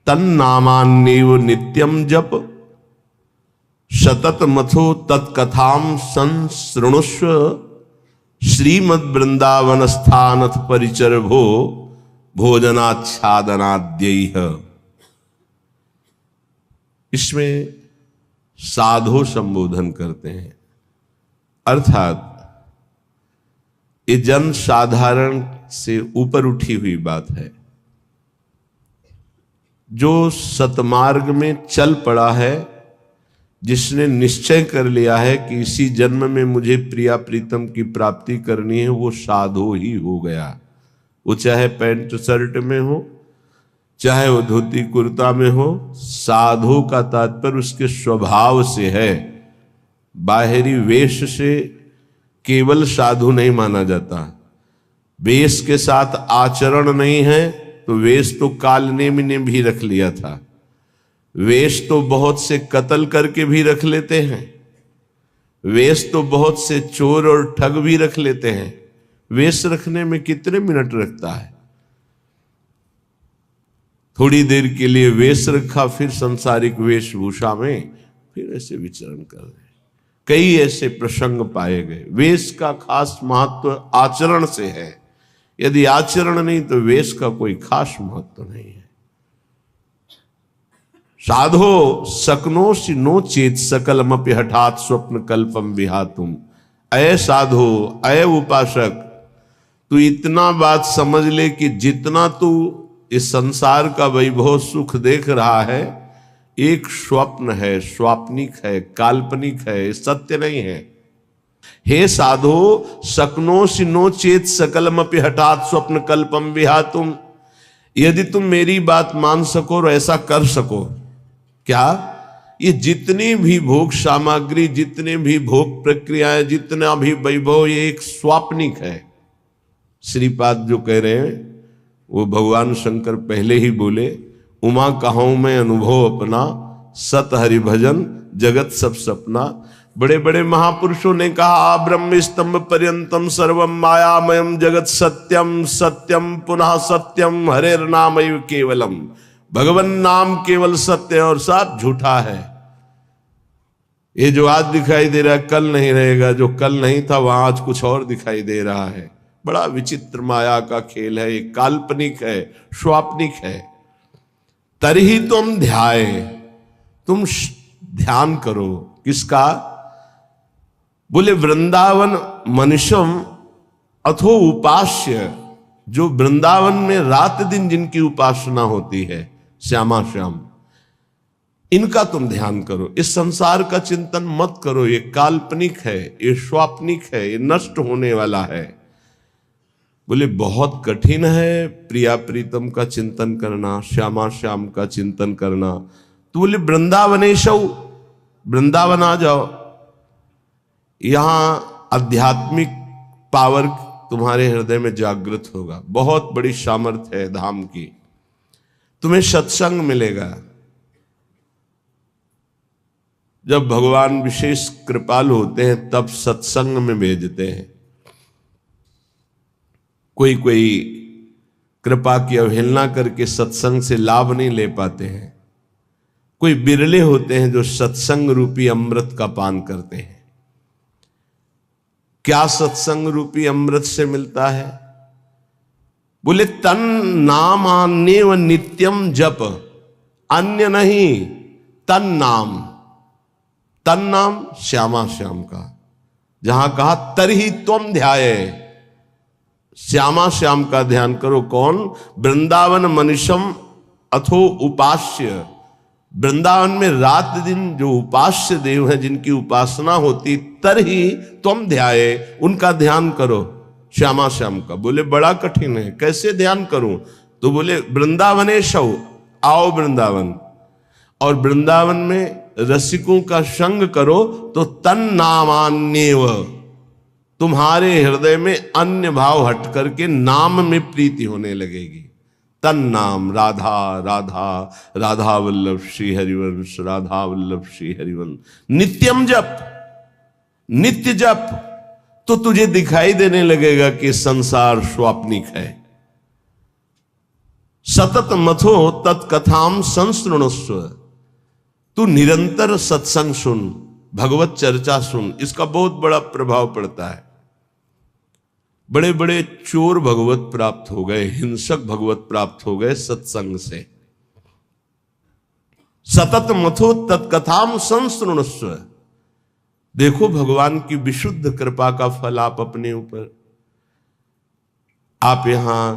तन्नामान्येव नित्यं जप सतत मथो तत्कथां संसृणुष्व श्रीमद् वृंदावन स्थानथ परिचर भो भोजनाच्छादनाद्यैः। इसमें साधो संबोधन करते हैं, अर्थात ये जन साधारण से ऊपर उठी हुई बात है। जो सतमार्ग में चल पड़ा है, जिसने निश्चय कर लिया है कि इसी जन्म में मुझे प्रिया प्रीतम की प्राप्ति करनी है, वो साधो ही हो गया। वो चाहे पैंट शर्ट में हो, चाहे वो धोती कुर्ता में हो। साधु का तात्पर्य उसके स्वभाव से है, बाहरी वेश से केवल साधु नहीं माना जाता। वेश के साथ आचरण नहीं है तो वेश तो कालनेमी ने भी रख लिया था। वेश तो बहुत से कत्ल करके भी रख लेते हैं, वेश तो बहुत से चोर और ठग भी रख लेते हैं। वेश रखने में कितने मिनट लगता है? थोड़ी देर के लिए वेश रखा, फिर सांसारिक वेशभूषा में फिर ऐसे विचरण कर रहे। कई ऐसे प्रसंग पाए गए। वेश का खास महत्व आचरण से है। यदि आचरण नहीं तो वेश का कोई खास महत्व नहीं है। साधो सकनोषि नो चेत सकलमपि हठात स्वप्न कल्पम विहातुम। अय साधो, अय उपासक, तू इतना बात समझ ले कि जितना तू इस संसार का वैभव सुख देख रहा है, एक स्वप्न है, स्वाप्निक है, काल्पनिक है, सत्य नहीं है। हे साधो सकनोषि नो चेत सकलमपि हठात स्वप्न कल्पम विहातुम। यदि तुम मेरी बात मान सको और ऐसा कर सको, क्या ये जितनी भी भोग सामग्री, जितने भी भोग प्रक्रियाएं, जितना भी वैभव, ये एक स्वाप्निक है। श्रीपाद जो कह रहे हैं वो भगवान शंकर पहले ही बोले, उमा कहूं मैं अनुभव अपना, सत हरि भजन जगत सब सपना। बड़े बड़े महापुरुषों ने कहा, ब्रह्म स्तंभ पर्यंतम सर्वम मायामयम जगत सत्यम सत्यम पुनः सत्यम हरेर नामैव केवलम। भगवान नाम केवल सत्य और सब झूठा है। ये जो आज दिखाई दे रहा है कल नहीं रहेगा, जो कल नहीं था वहां आज कुछ और दिखाई दे रहा है। बड़ा विचित्र माया का खेल है, ये काल्पनिक है, स्वाप्निक है। तर्हि तुम ध्याय, तुम ध्यान करो। किसका? बोले वृंदावन मनुष्यम अथो उपास्य, जो वृंदावन में रात दिन जिनकी उपासना होती है, श्यामा श्याम, इनका तुम ध्यान करो। इस संसार का चिंतन मत करो, ये काल्पनिक है, ये स्वाप्निक है, ये नष्ट होने वाला है। बोले बहुत कठिन है प्रिया प्रीतम का चिंतन करना, श्यामा श्याम का चिंतन करना। तो बोले वृंदावनेशौ, वृंदावन आ जाओ, यहां आध्यात्मिक पावर तुम्हारे हृदय में जागृत होगा। बहुत बड़ी सामर्थ्य है धाम की। तुम्हें सत्संग मिलेगा। जब भगवान विशेष कृपालु होते हैं तब सत्संग में भेजते हैं। कोई कोई कृपा की अवहेलना करके सत्संग से लाभ नहीं ले पाते हैं। कोई बिरले होते हैं जो सत्संग रूपी अमृत का पान करते हैं। क्या सत्संग रूपी अमृत से मिलता है? बोले तन नाम अन्य व नित्यम जप, अन्य नहीं, तन नाम। तन नाम श्यामा श्याम का, जहां कहा तरहि त्वम ध्याये, श्यामा श्याम का ध्यान करो। कौन? वृंदावन मनुष्यम अथो उपास्य, वृंदावन में रात दिन जो उपास्य देव हैं, जिनकी उपासना होती, तरहि त्वम ध्याये, उनका ध्यान करो, श्यामा श्याम का। बोले बड़ा कठिन है, कैसे ध्यान करूं? तो बोले वृंदावनेशौ, आओ वृंदावन, और वृंदावन में रसिकों का संग करो। तो तन नामान्येव, तुम्हारे हृदय में अन्य भाव हट करके नाम में प्रीति होने लगेगी। तन नाम राधा राधा, राधा वल्लभ श्री हरिवंश, राधा वल्लभ श्री हरिवंश। नित्यम जप, नित्य जप, तो तुझे दिखाई देने लगेगा कि संसार स्वाप्निक है। सतत मथो तत्कथाम संसृणुस्व, तू निरंतर सत्संग सुन, भगवत चर्चा सुन। इसका बहुत बड़ा प्रभाव पड़ता है। बड़े बड़े चोर भगवत प्राप्त हो गए, हिंसक भगवत प्राप्त हो गए सत्संग से। सतत मथो तत्कथाम संसृणुस्व, देखो भगवान की विशुद्ध कृपा का फल आप अपने ऊपर। आप यहां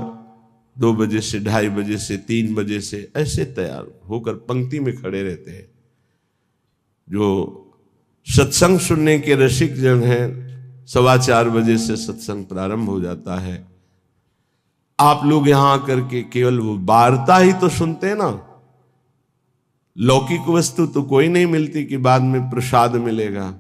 2 बजे से 2:30 बजे से 3 बजे से ऐसे तैयार होकर पंक्ति में खड़े रहते हैं। जो सत्संग सुनने के रसिक जन हैं, 4:15 बजे से सत्संग प्रारंभ हो जाता है। आप लोग यहां आकर के केवल वो वार्ता ही तो सुनते हैं ना, लौकिक वस्तु तो कोई नहीं मिलती कि बाद में प्रसाद मिलेगा।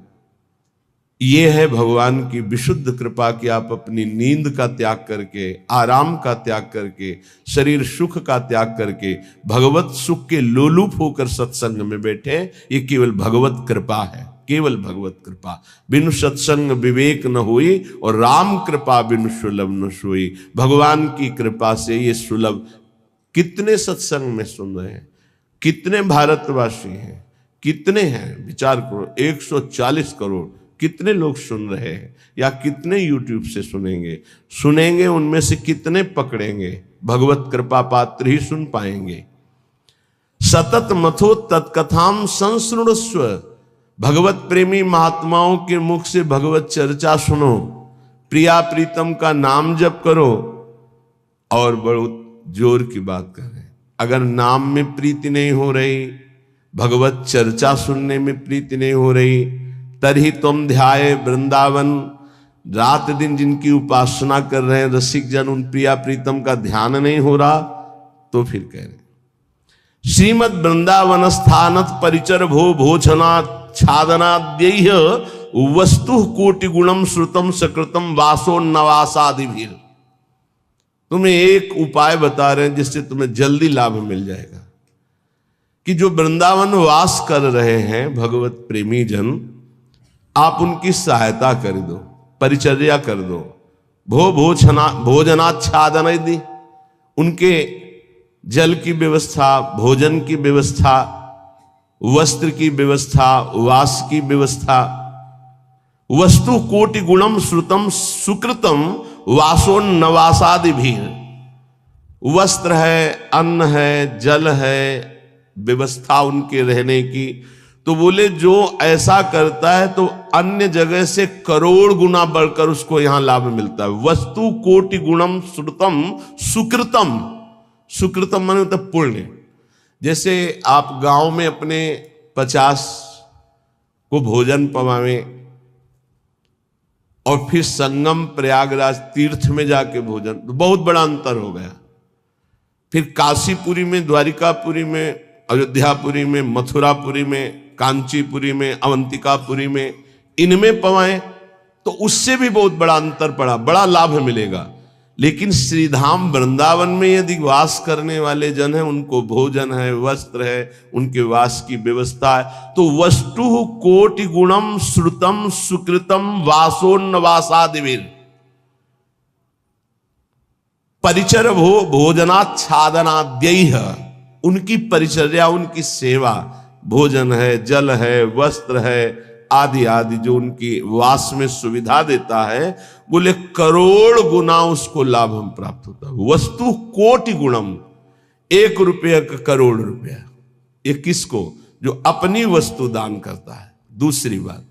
ये है भगवान की विशुद्ध कृपा कि आप अपनी नींद का त्याग करके, आराम का त्याग करके, शरीर सुख का त्याग करके भगवत सुख के लोलुप होकर सत्संग में बैठे। ये केवल भगवत कृपा है, केवल भगवत कृपा। बिनु सत्संग विवेक न हुई, और राम कृपा बिनु सुलभ न सोई। भगवान की कृपा से ये सुलभ। कितने सत्संग में सुन रहे हैं, कितने भारतवासी हैं, कितने हैं, विचार करो। 140 करोड़ कितने लोग सुन रहे हैं, या कितने यूट्यूब से सुनेंगे, उनमें से कितने पकड़ेंगे, भगवत कृपा पात्र ही सुन पाएंगे। सतत मथो तत्कथाम संसृणुस्व, भगवत प्रेमी महात्माओं के मुख से भगवत चर्चा सुनो, प्रिया प्रीतम का नाम जप करो। और बहुत जोर की बात कर रहे हैं, अगर नाम में प्रीति नहीं हो रही, भगवत चर्चा सुनने में प्रीति नहीं हो रही, तरही तुम ध्याये वृंदावन। रात दिन जिनकी उपासना कर रहे हैं रसिक जन, उन प्रिया प्रीतम का ध्यान नहीं हो रहा, तो फिर कह रहे श्रीमद वृंदावन स्थानत परिचर भो भोजना छादनाद्यैः वस्तु कोटि गुणम श्रुतम सकृतम वासो नवासादिभिर। तुम्हें एक उपाय बता रहे हैं जिससे तुम्हें जल्दी लाभ मिल जाएगा, कि जो वृंदावन वास कर रहे हैं भगवत प्रेमी जन, आप उनकी सहायता कर दो, परिचर्या कर दो। भोजनाच्छादन दी, उनके जल की व्यवस्था, भोजन की व्यवस्था, वस्त्र की व्यवस्था, वास की व्यवस्था। वस्तु कोटि गुणम श्रुतम सुकृतम वासोन्नवासादि भी। वस्त्र है, अन्न है, जल है, व्यवस्था उनके रहने की। तो बोले जो ऐसा करता है तो अन्य जगह से करोड़ गुना बढ़कर उसको यहां लाभ मिलता है। वस्तु कोटि गुणम श्रुतम सुकृतम, सुकृतम माने होता पुण्य। जैसे आप गांव में अपने 50 को भोजन पवावें और फिर संगम प्रयागराज तीर्थ में जाके भोजन, तो बहुत बड़ा अंतर हो गया। फिर काशीपुरी में, द्वारिकापुरी में, अयोध्यापुरी में, मथुरापुरी में, कांचीपुरी में, अवंतिकापुरी में, इनमें पवाएं तो उससे भी बहुत बड़ा अंतर पड़ा, बड़ा लाभ मिलेगा। लेकिन श्रीधाम वृंदावन में यदि वास करने वाले जन हैं, उनको भोजन है, वस्त्र है, उनके वास की व्यवस्था है, तो वस्तु कोटि गुणम श्रुतम सुकृतम वासोन्नवासादिभिर परिचर भोजनाच्छादनाद्यैः, उनकी परिचर्या, उनकी सेवा, भोजन है, जल है, वस्त्र है, आदि आदि जो उनकी वास में सुविधा देता है, बोले करोड़ गुना उसको लाभ हम प्राप्त होता है। वस्तु कोटि गुणम, 1 रुपया का करोड़ रुपया। ये किसको? जो अपनी वस्तु दान करता है। दूसरी बात,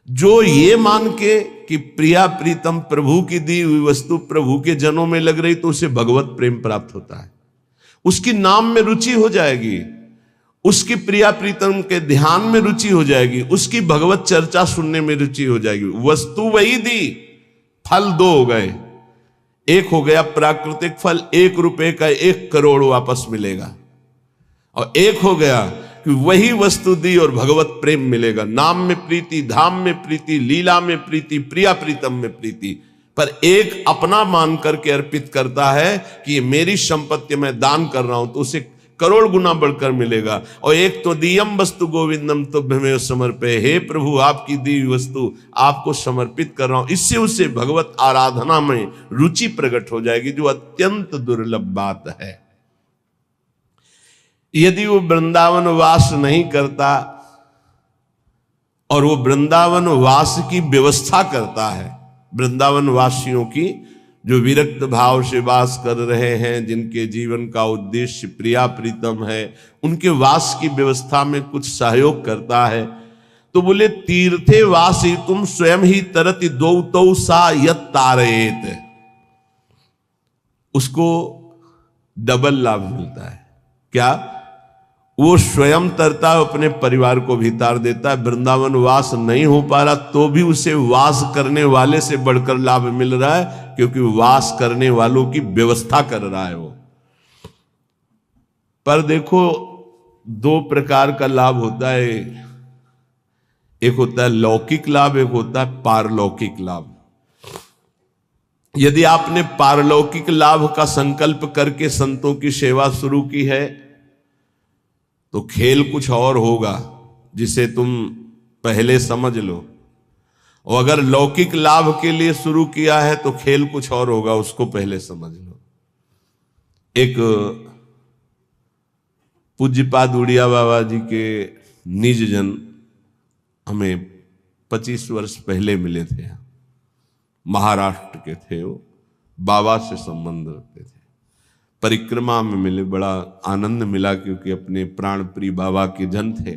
जो ये मान के कि प्रिया प्रीतम प्रभु की दी हुई वस्तु प्रभु के जनों में लग रही, तो उसे भगवत प्रेम प्राप्त होता है, उसकी नाम में रुचि हो जाएगी, उसकी प्रिया प्रीतम के ध्यान में रुचि हो जाएगी, उसकी भगवत चर्चा सुनने में रुचि हो जाएगी। वस्तु वही दी, फल 2 हो गए। एक हो गया प्राकृतिक फल, 1 रुपए का 1 करोड़ वापस मिलेगा, और एक हो गया कि वही वस्तु दी और भगवत प्रेम मिलेगा। नाम में प्रीति, धाम में प्रीति, लीला में प्रीति, प्रिया प्रीतम में प्रीति। पर एक अपना मान करके अर्पित करता है कि ये मेरी संपत्ति मैं दान कर रहा हूं, तो उसे करोड़ गुना बढ़कर मिलेगा। और एक तो दियम वस्तु गोविंदम तुभ्यमेव समर्पये, हे प्रभु आपकी दी वस्तु आपको समर्पित कर रहा हूं। इससे उसे भगवत आराधना में रुचि प्रकट हो जाएगी, जो अत्यंत दुर्लभ बात है। यदि वो वृंदावन वास नहीं करता और वो वृंदावन वास की व्यवस्था करता है, वृंदावन वासियों की जो विरक्त भाव से वास कर रहे हैं, जिनके जीवन का उद्देश्य प्रिया प्रीतम है, उनके वास की व्यवस्था में कुछ सहयोग करता है, तो बोले तीर्थे वासी तुम स्वयं ही तरति दो तो सा यत तारेत, उसको डबल लाभ मिलता है। क्या? वो स्वयं तरता है, अपने परिवार को भी तार देता है। वृंदावन वास नहीं हो पा रहा तो भी उसे वास करने वाले से बढ़कर लाभ मिल रहा है, क्योंकि वास करने वालों की व्यवस्था कर रहा है वो। पर देखो, दो प्रकार का लाभ होता है, एक होता है लौकिक लाभ, एक होता है पारलौकिक लाभ। यदि आपने पारलौकिक लाभ का संकल्प करके संतों की सेवा शुरू की है, तो खेल कुछ और होगा जिसे तुम पहले समझ लो। और अगर लौकिक लाभ के लिए शुरू किया है तो खेल कुछ और होगा, उसको पहले समझ लो। एक पूज्यपाद उड़िया बाबा जी के निज जन हमें 25 वर्ष पहले मिले थे, महाराष्ट्र के थे वो, बाबा से संबंध रखते थे। परिक्रमा में मिले, बड़ा आनंद मिला, क्योंकि अपने प्राण प्रिय बाबा के जन थे।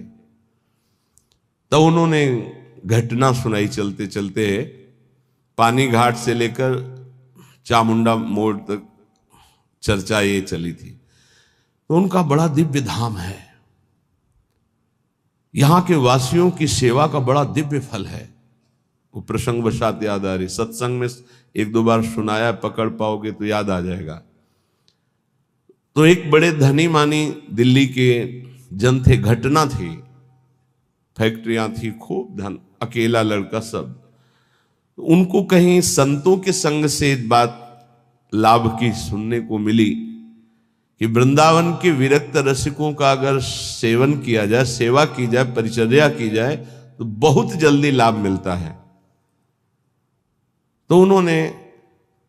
तो उन्होंने घटना सुनाई चलते चलते, पानी घाट से लेकर चामुंडा मोड़ तक चर्चा ये चली थी। तो उनका बड़ा दिव्य धाम है, यहां के वासियों की सेवा का बड़ा दिव्य फल है। वो प्रसंग वशात याद आ रही, सत्संग में एक दो बार सुनाया, पकड़ पाओगे तो याद आ जाएगा। तो एक बड़े धनी मानी दिल्ली के जन थे, घटना थी, फैक्ट्रियां थी, खूब धन, अकेला लड़का सब। उनको कहीं संतों के संग से एक बात लाभ की सुनने को मिली कि वृंदावन के विरक्त रसिकों का अगर सेवन किया जाए, सेवा की जाए, परिचर्या की जाए, तो बहुत जल्दी लाभ मिलता है। तो उन्होंने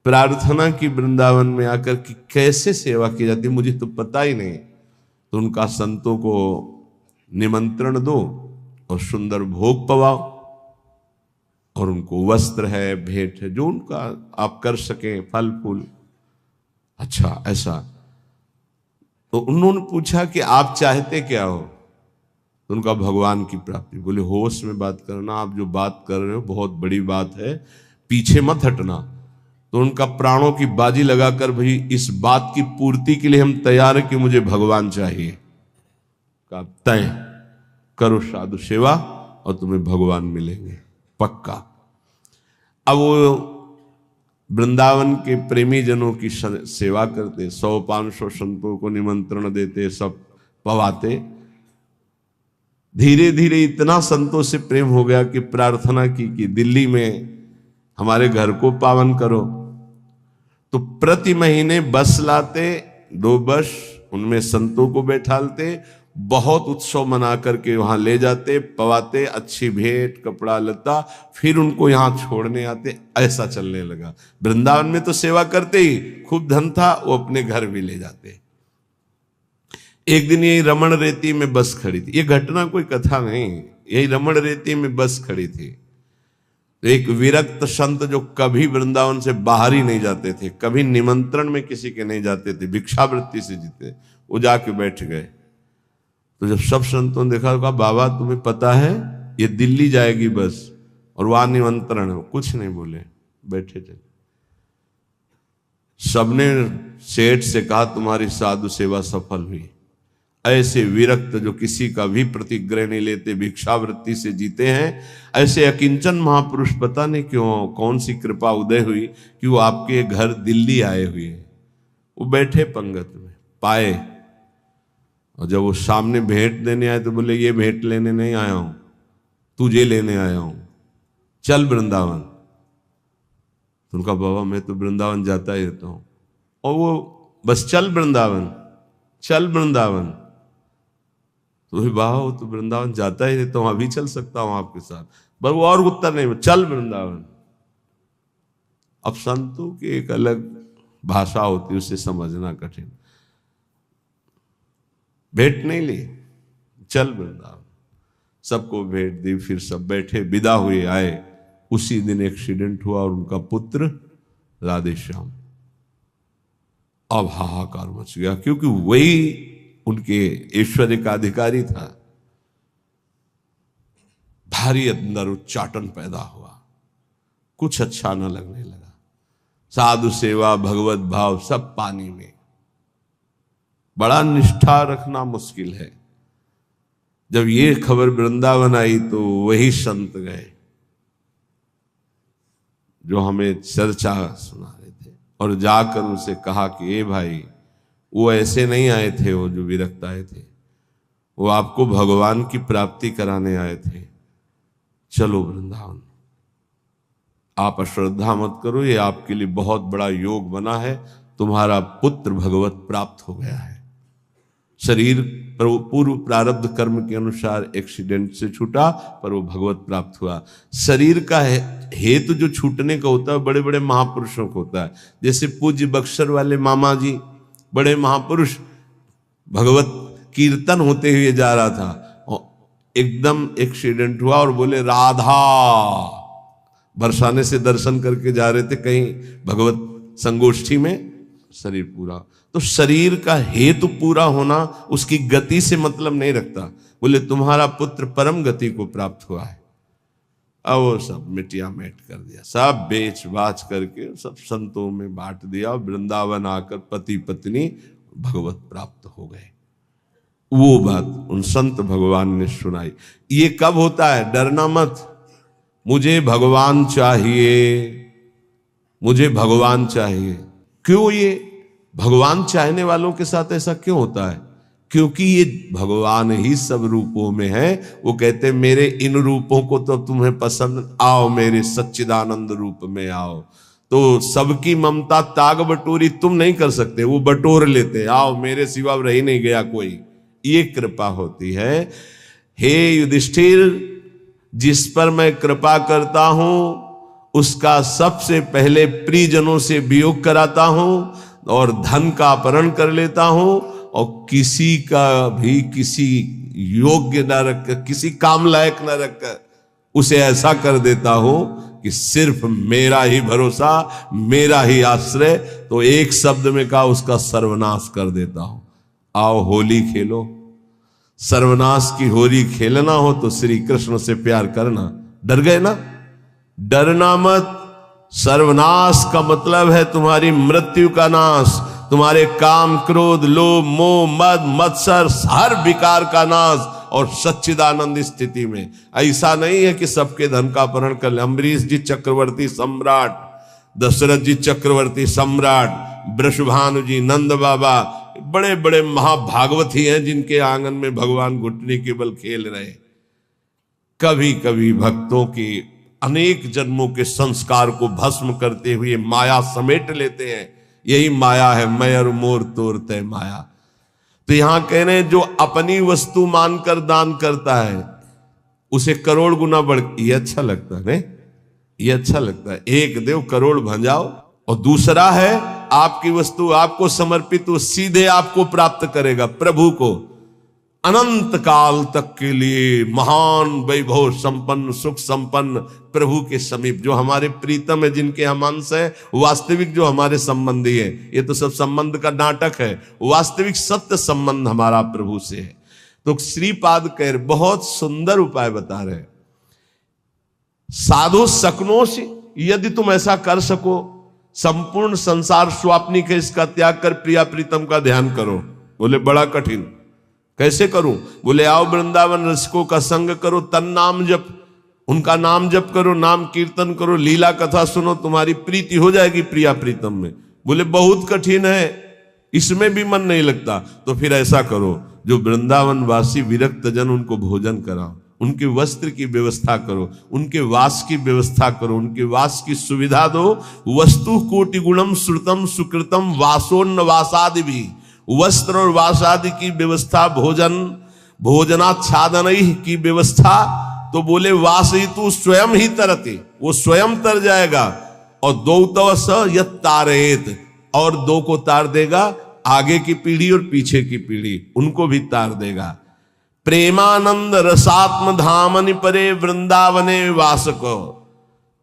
प्रार्थना की वृंदावन में आकर कि कैसे सेवा की जाती, मुझे तो पता ही नहीं। तो उनका संतों को निमंत्रण दो और सुंदर भोग पवाओ, और उनको वस्त्र है, भेंट है, जो उनका आप कर सकें, फल फूल। अच्छा, ऐसा। तो उन्होंने पूछा कि आप चाहते क्या हो? तो उनका भगवान की प्राप्ति। बोले होश में बात करना, आप जो बात कर रहे हो बहुत बड़ी बात है, पीछे मत हटना। तो उनका प्राणों की बाजी लगाकर, भाई इस बात की पूर्ति के लिए हम तैयार हैं कि मुझे भगवान चाहिए। का तय करो साधु सेवा और तुम्हें भगवान मिलेंगे पक्का। अब वो वृंदावन के प्रेमी जनों की सेवा करते, 100-500 संतों को निमंत्रण देते, सब पवाते। धीरे धीरे इतना संतों से प्रेम हो गया कि प्रार्थना की कि दिल्ली में हमारे घर को पावन करो। तो प्रति महीने बस लाते, 2 बस, उनमें संतों को बैठालते, बहुत उत्सव मना करके वहां ले जाते, पवाते, अच्छी भेंट, कपड़ा लता, फिर उनको यहां छोड़ने आते। ऐसा चलने लगा। वृंदावन में तो सेवा करते ही, खूब धन था, वो अपने घर भी ले जाते। एक दिन यही रमण रेती में बस खड़ी थी, ये घटना कोई कथा नहीं, यही रमण रेती में बस खड़ी थी। तो एक विरक्त संत जो कभी वृंदावन से बाहर ही नहीं जाते थे, कभी निमंत्रण में किसी के नहीं जाते थे, भिक्षावृत्ति से जीते, वो जाके बैठ गए। तो जब सब संतों ने देखा, कहा बाबा तुम्हें पता है ये दिल्ली जाएगी बस और वहां निमंत्रण है। कुछ नहीं बोले, बैठे थे। सबने सेठ से कहा तुम्हारी साधु सेवा सफल हुई। ऐसे विरक्त जो किसी का भी प्रतिग्रह नहीं लेते, भिक्षावृत्ति से जीते हैं, ऐसे अकिंचन महापुरुष पता नहीं क्यों, कौन सी कृपा उदय हुई कि वो आपके घर दिल्ली आए हुए हैं। वो बैठे पंगत में, पाए और जब वो सामने भेंट देने आए तो बोले ये भेंट लेने नहीं आया हूं, तुझे लेने आया हूं, चल वृंदावन। तो उनका बाबा मैं तो वृंदावन जाता ही रहता हूं। और वो बस चल वृंदावन, चल वृंदावन। तो बाबा वो तो वृंदावन जाता ही रहता हूं, अभी चल सकता हूं आपके साथ। पर वो और उत्तर नहीं, चल वृंदावन। अब संतों की एक अलग भाषा होती, उसे समझना कठिन। भेंट नहीं ली, चल वृंदावन। सबको भेंट दी, फिर सब बैठे, विदा हुए, आए। उसी दिन एक्सीडेंट हुआ और उनका पुत्र राधेश्याम। अब हाहाकार मच गया, क्योंकि वही उनके ऐश्वर्य का अधिकारी था। भारी अंदर उच्चाटन पैदा हुआ, कुछ अच्छा न लगने लगा। साधु सेवा, भगवत भाव सब पानी में। बड़ा निष्ठा रखना मुश्किल है। जब ये खबर वृंदावन आई तो वही संत गए जो हमें चर्चा सुना रहे थे, और जाकर उनसे कहा कि ए भाई, वो ऐसे नहीं आए थे, वो जो विरक्त आए थे, वो आपको भगवान की प्राप्ति कराने आए थे। चलो वृंदावन, आप अश्रद्धा मत करो, ये आपके लिए बहुत बड़ा योग बना है। तुम्हारा पुत्र भगवत प्राप्त हो गया है। शरीर पूर्व प्रारब्ध कर्म के अनुसार एक्सीडेंट से छूटा, पर वो भगवत प्राप्त हुआ। शरीर का हेतु जो छूटने का होता है बड़े बड़े महापुरुषों को होता है। जैसे पूज्य बक्सर वाले मामा जी, बड़े महापुरुष, भगवत कीर्तन होते हुए जा रहा था और एकदम एक्सीडेंट हुआ और बोले राधा, बरसाने से दर्शन करके जा रहे थे कहीं भगवत संगोष्ठी में, शरीर पूरा। तो शरीर का हेतु पूरा होना उसकी गति से मतलब नहीं रखता। बोले तुम्हारा पुत्र परम गति को प्राप्त हुआ है। अब वो सब मिटिया मेट कर दिया, सब बेच बाच करके सब संतों में बांट दिया। वृंदावन आकर पति पत्नी भगवत प्राप्त हो गए। वो बात उन संत भगवान ने सुनाई। ये कब होता है? डरना मत, मुझे भगवान चाहिए, मुझे भगवान चाहिए। क्यों ये भगवान चाहने वालों के साथ ऐसा क्यों होता है? क्योंकि ये भगवान ही सब रूपों में है। वो कहते मेरे इन रूपों को तो तुम्हें पसंद, आओ मेरे सच्चिदानंद रूप में आओ। तो सबकी ममता ताग बटोरी तुम नहीं कर सकते, वो बटोर लेते, आओ मेरे सिवा रह नहीं गया कोई। ये कृपा होती है। हे युधिष्ठिर, जिस पर मैं कृपा करता हूं उसका सबसे पहले प्रियजनों से वियोग कराता हूं और धन का अपहरण कर लेता हूं, और किसी का भी किसी योग्य न रखकर, किसी काम लायक न रखकर उसे ऐसा कर देता हूं कि सिर्फ मेरा ही भरोसा, मेरा ही आश्रय। तो एक शब्द में कहा, उसका सर्वनाश कर देता हूं। आओ होली खेलो। सर्वनाश की होली खेलना हो तो श्री कृष्ण से प्यार करना। डर गए ना? डरना मत। सर्वनाश का मतलब है तुम्हारी मृत्यु का नाश, तुम्हारे काम, क्रोध, लोभ, मोह, मद, मत्सर, हर विकार का नाश। और सच्चिदानंद स्थिति में ऐसा नहीं है कि सबके धन का अपहरण कर ले। अम्बरीश जी चक्रवर्ती सम्राट, दशरथ जी चक्रवर्ती सम्राट, वृषभानु जी, नंद बाबा, बड़े बड़े महाभागवती हैं जिनके आंगन में भगवान घुटने केवल खेल रहे। कभी कभी भक्तों की अनेक जन्मों के संस्कार को भस्म करते हुए माया समेट लेते हैं। यही माया है, मैं और मोर तोर तय माया। तो यहां कह रहे हैं जो अपनी वस्तु मानकर दान करता है उसे करोड़ गुना बढ़, ये अच्छा लगता है, ये अच्छा लगता है। एक देव करोड़ भंजाओ, और दूसरा है आपकी वस्तु आपको समर्पित, वो सीधे आपको प्राप्त करेगा प्रभु को। अनंत काल तक के लिए महान वैभव संपन्न, सुख संपन्न प्रभु के समीप, जो हमारे प्रीतम है, जिनके हम अंश है, वास्तविक जो हमारे संबंधी है। ये तो सब संबंध का नाटक है, वास्तविक सत्य संबंध हमारा प्रभु से है। तो श्रीपाद कह बहुत सुंदर उपाय बता रहे। साधु सकनों से, यदि तुम ऐसा कर सको, संपूर्ण संसार स्वाप्निक है, इसका त्याग कर प्रिया प्रीतम का ध्यान करो। बोले बड़ा कठिन, कैसे करूं? बोले आओ वृंदावन रसिकों का संग करो, तन नाम जप, उनका नाम जप करो, नाम कीर्तन करो, लीला कथा सुनो, तुम्हारी प्रीति हो जाएगी प्रिया प्रीतम में। बोले बहुत कठिन है, इसमें भी मन नहीं लगता। तो फिर ऐसा करो, जो वृंदावन वासी विरक्त जन, उनको भोजन कराओ, उनके वस्त्र की व्यवस्था करो, उनके वास की व्यवस्था करो, उनके वास की सुविधा दो। वस्तु कोटि गुणम श्रुतम सुकृतम वासोन्न वासादि भी, वस्त्र और वास आदि की व्यवस्था, भोजनाच्छादन की व्यवस्था। तो बोले वास ही तू स्वयं ही तरते, वो स्वयं तर जाएगा। और दो तवस यत तारेत, और दो को तार देगा, आगे की पीढ़ी और पीछे की पीढ़ी, उनको भी तार देगा। प्रेमानंद रसात्म धामनि परे वृंदावने वासको,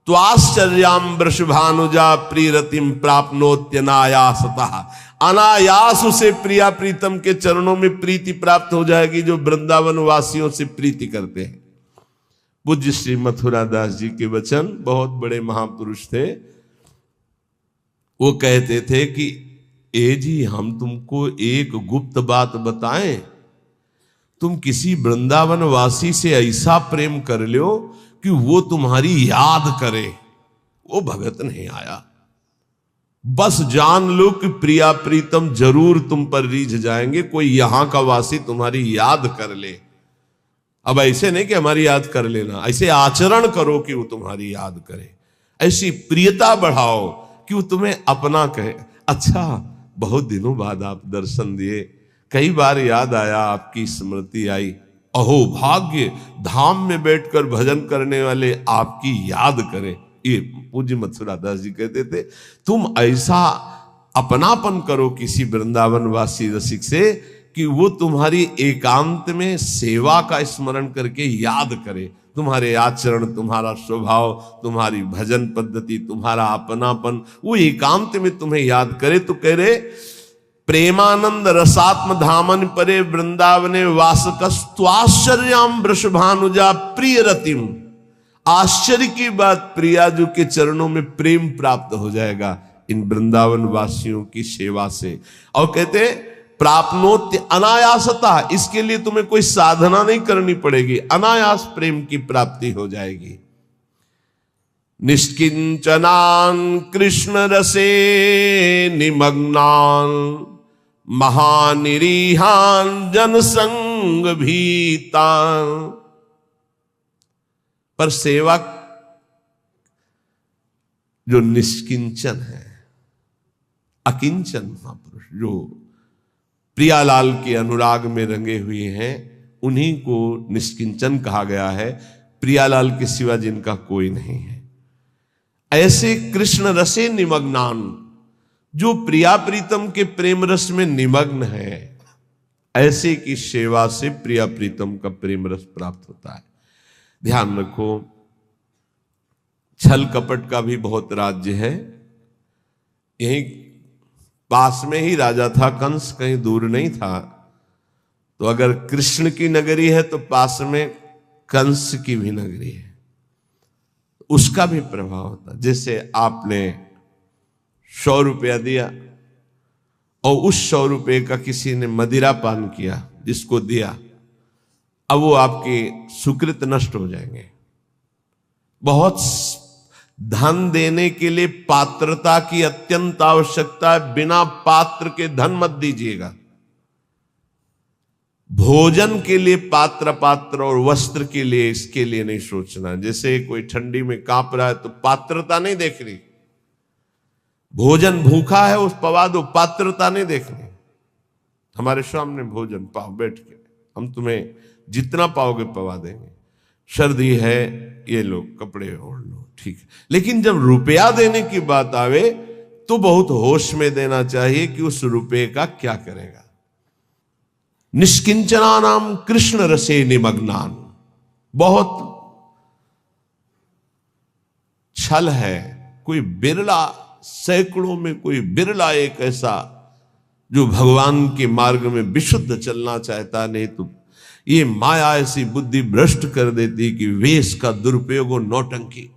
त्वाश्चर्याम वृषभानुजा प्रियरतिम प्राप्नोत्यनायासतः। अनायास उसे प्रिया प्रीतम के चरणों में प्रीति प्राप्त हो जाएगी, जो वृंदावन वासियों से प्रीति करते हैं। पूज्य श्री मथुरा दास जी के वचन, बहुत बड़े महापुरुष थे। वो कहते थे कि ए जी, हम तुमको एक गुप्त बात बताएं, तुम किसी वृंदावन वासी से ऐसा प्रेम कर लो कि वो तुम्हारी याद करे। वो भगत नहीं आया, बस जान लो कि प्रिया प्रीतम जरूर तुम पर रीझ जाएंगे, कोई यहां का वासी तुम्हारी याद कर ले। अब ऐसे नहीं कि हमारी याद कर लेना, ऐसे आचरण करो कि वो तुम्हारी याद करे, ऐसी प्रियता बढ़ाओ कि वो तुम्हें अपना कहे। अच्छा, बहुत दिनों बाद आप दर्शन दिए, कई बार याद आया, आपकी स्मृति आई। अहो भाग्य, धाम में बैठकर भजन करने वाले आपकी याद करें। ये पूज्य मथुरा दास जी कहते थे, तुम ऐसा अपनापन करो किसी वृंदावन वासी रसिक से कि वो तुम्हारी एकांत में सेवा का स्मरण करके याद करे, तुम्हारे आचरण, तुम्हारा स्वभाव, तुम्हारी भजन पद्धति, तुम्हारा अपनापन, वो एकांत में तुम्हें याद करे। तो कह रहे, प्रेमानंद रसात्म धामन परे वृंदावने वासकस्त्वाश्चर्याम वृषभानुजा प्रिय रतिम। आश्चर्य की बात, प्रियाजू के चरणों में प्रेम प्राप्त हो जाएगा इन वृंदावन वासियों की सेवा से। और कहते प्राप्नोत्य अनायासता, इसके लिए तुम्हें कोई साधना नहीं करनी पड़ेगी, अनायास प्रेम की प्राप्ति हो जाएगी। निष्किंचनान कृष्ण रसे निमग्नान महानिरीहान जनसंग भीतान। पर सेवा जो निष्किंचन है, अकिंचन महापुरुष, जो प्रियालाल के अनुराग में रंगे हुए हैं, उन्हीं को निष्किंचन कहा गया है। प्रियालाल के सिवा जिनका कोई नहीं है, ऐसे कृष्ण रसे निमग्नान, जो प्रिया प्रीतम के प्रेम रस में निमग्न है, ऐसे की सेवा से प्रिया प्रीतम का प्रेम रस प्राप्त होता है। ध्यान रखो, छल कपट का भी बहुत राज्य है। यही पास में ही राजा था कंस, कहीं दूर नहीं था। तो अगर कृष्ण की नगरी है तो पास में कंस की भी नगरी है, उसका भी प्रभाव होता। जैसे आपने 100 रुपया दिया और उस 100 रुपये का किसी ने मदिरा पान किया, जिसको दिया, अब वो आपके सुकृत नष्ट हो जाएंगे। बहुत धन देने के लिए पात्रता की अत्यंत आवश्यकता है, बिना पात्र के धन मत दीजिएगा। भोजन के लिए पात्र और वस्त्र के लिए, इसके लिए नहीं सोचना। जैसे कोई ठंडी में कांप रहा है तो पात्रता नहीं देख रही, भोजन भूखा है उस पवा दो, पात्रता नहीं देखनी। हमारे सामने भोजन पाओ बैठ के, हम तुम्हें जितना पाओगे पवा देंगे। सर्दी है, ये लो कपड़े ओढ़ लो, ठीक है। लेकिन जब रुपया देने की बात आवे तो बहुत होश में देना चाहिए कि उस रुपये का क्या करेगा। निष्किंचना नाम कृष्ण रसे निमग्नान, बहुत छल है। कोई बिरला, सैकड़ों में कोई बिरला एक ऐसा जो भगवान के मार्ग में विशुद्ध चलना चाहता, नहीं तो ये माया ऐसी बुद्धि भ्रष्ट कर देती कि वेश का दुरुपयोग और नौटंकी।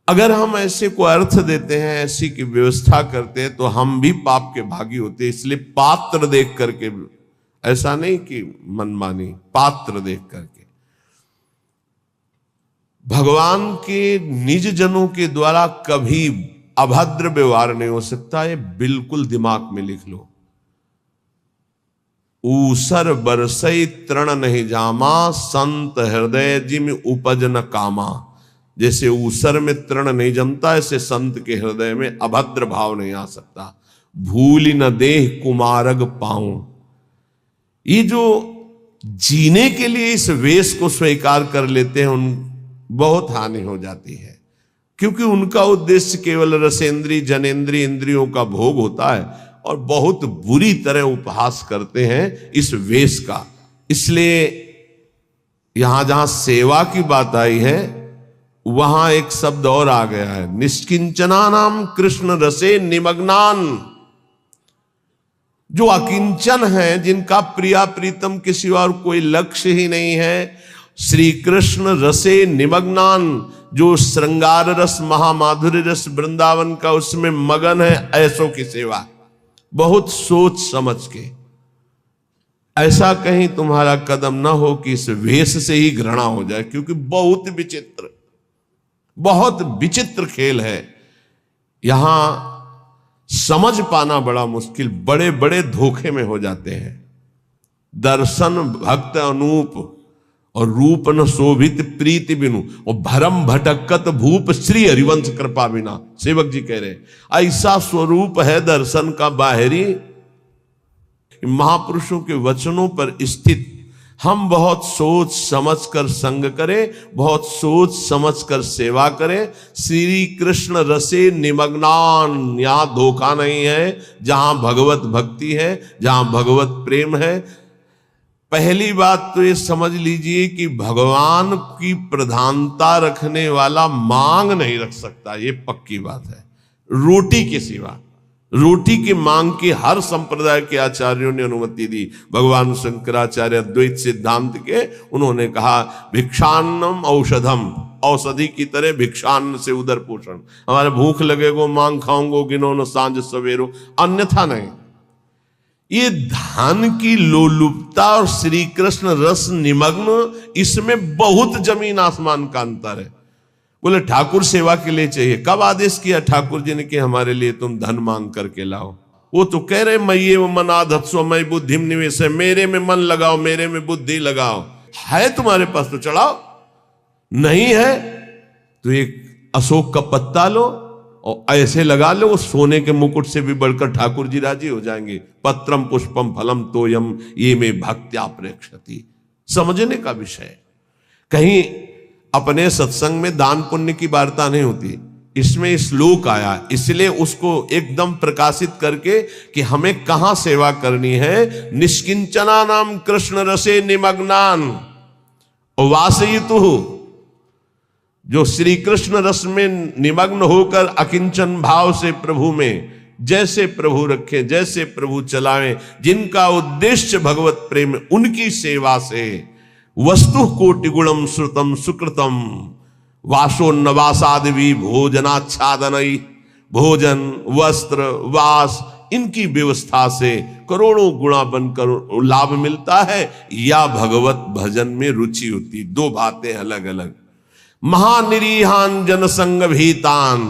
अगर हम ऐसे को अर्थ देते हैं, ऐसी की व्यवस्था करते हैं, तो हम भी पाप के भागी होते हैं। इसलिए पात्र देख करके, ऐसा नहीं कि मनमानी, पात्र देख करके। भगवान के निज जनों के द्वारा कभी अभद्र व्यवहार नहीं हो सकता, ये बिल्कुल दिमाग में लिख लो। ऊसर बरसई तृण नहीं जामा, संत हृदय जिम उपज न कामा। जैसे ऊसर में तृण नहीं जमता, ऐसे संत के हृदय में अभद्र भाव नहीं आ सकता। भूल न देह कुमारग पाऊं। ये जो जीने के लिए इस वेश को स्वीकार कर लेते हैं, उन बहुत हानि हो जाती है, क्योंकि उनका उद्देश्य केवल रसेंद्री जनेंद्री इंद्रियों का भोग होता है और बहुत बुरी तरह उपहास करते हैं इस वेश का। इसलिए यहां जहां सेवा की बात आई है, वहां एक शब्द और आ गया है, निष्किंचना नाम कृष्ण रसे निमग्नान। जो अकिंचन है, जिनका प्रिया प्रीतम के सिवा और कोई लक्ष्य ही नहीं है, श्री कृष्ण रसे निमग्नान, जो श्रृंगार रस महामाधुर्य रस वृंदावन का उसमें मगन है, ऐसों की सेवा बहुत सोच समझ के। ऐसा कहीं तुम्हारा कदम ना हो कि इस वेश से ही घृणा हो जाए, क्योंकि बहुत विचित्र खेल है। यहां समझ पाना बड़ा मुश्किल, बड़े बड़े धोखे में हो जाते हैं। दर्शन भक्त अनूप और रूप न शोभित प्रीति बिनु, और भरम भटकत भूप श्री हरिवंश कृपा बिना। सेवक जी कह रहे ऐसा स्वरूप है दर्शन का बाहरी, महापुरुषों के वचनों पर स्थित। हम बहुत सोच समझ कर संग करें, बहुत सोच समझ कर सेवा करें। श्री कृष्ण रसे निमग्नान, यहां धोखा नहीं है। जहां भगवत भक्ति है, जहां भगवत प्रेम है, पहली बात तो ये समझ लीजिए कि भगवान की प्रधानता रखने वाला मांग नहीं रख सकता, ये पक्की बात है। रोटी के सिवा, रोटी की मांग की हर संप्रदाय के आचार्यों ने अनुमति दी। भगवान शंकराचार्य अद्वैत सिद्धांत के, उन्होंने कहा भिक्षान्नम औषधम, औषधि की तरह भिक्षान्न से उदर पोषण। हमारे भूख लगेगो मांग खाऊंगो गिनो न सांझ सवेरो, अन्यथा नहीं। ये धन की लोलुपता और श्री कृष्ण रस निमग्न, इसमें बहुत जमीन आसमान का अंतर है। बोले ठाकुर सेवा के लिए चाहिए, कब आदेश किया ठाकुर जी ने कि हमारे लिए तुम धन मांग करके लाओ? वो तो कह रहे मये मनाधत्सो मई बुद्धिम निवेश है, मेरे में मन लगाओ, मेरे में बुद्धि लगाओ। है तुम्हारे पास तो चढ़ाओ, नहीं है तो एक अशोक का पत्ता लो और ऐसे लगा लो, सोने के मुकुट से भी बढ़कर ठाकुर जी राजी हो जाएंगे। पत्रम पुष्पम फलम तोयम ये में भक्त्या प्रेक्षति। समझने का विषय, कहीं अपने सत्संग में दान पुण्य की वार्ता नहीं होती, इसमें श्लोक आया, इसलिए उसको एकदम प्रकाशित करके कि हमें कहां सेवा करनी है। निष्किंचना नाम कृष्ण रसे निमग्नान वासयितु, जो श्री कृष्ण रस में निमग्न होकर अकिंचन भाव से प्रभु में जैसे प्रभु रखें, जैसे प्रभु चलाएं, जिनका उद्देश्य भगवत प्रेम, उनकी सेवा से वस्तु कोटि गुणम श्रुतम सुकृतम वासोन्नवासादि भोजनाच्छादनई, भोजन वस्त्र वास इनकी व्यवस्था से करोड़ों गुणा बनकर लाभ मिलता है, या भगवत भजन में रुचि होती। दो बातें अलग अलग। महानिरीहान जनसंग भीतान,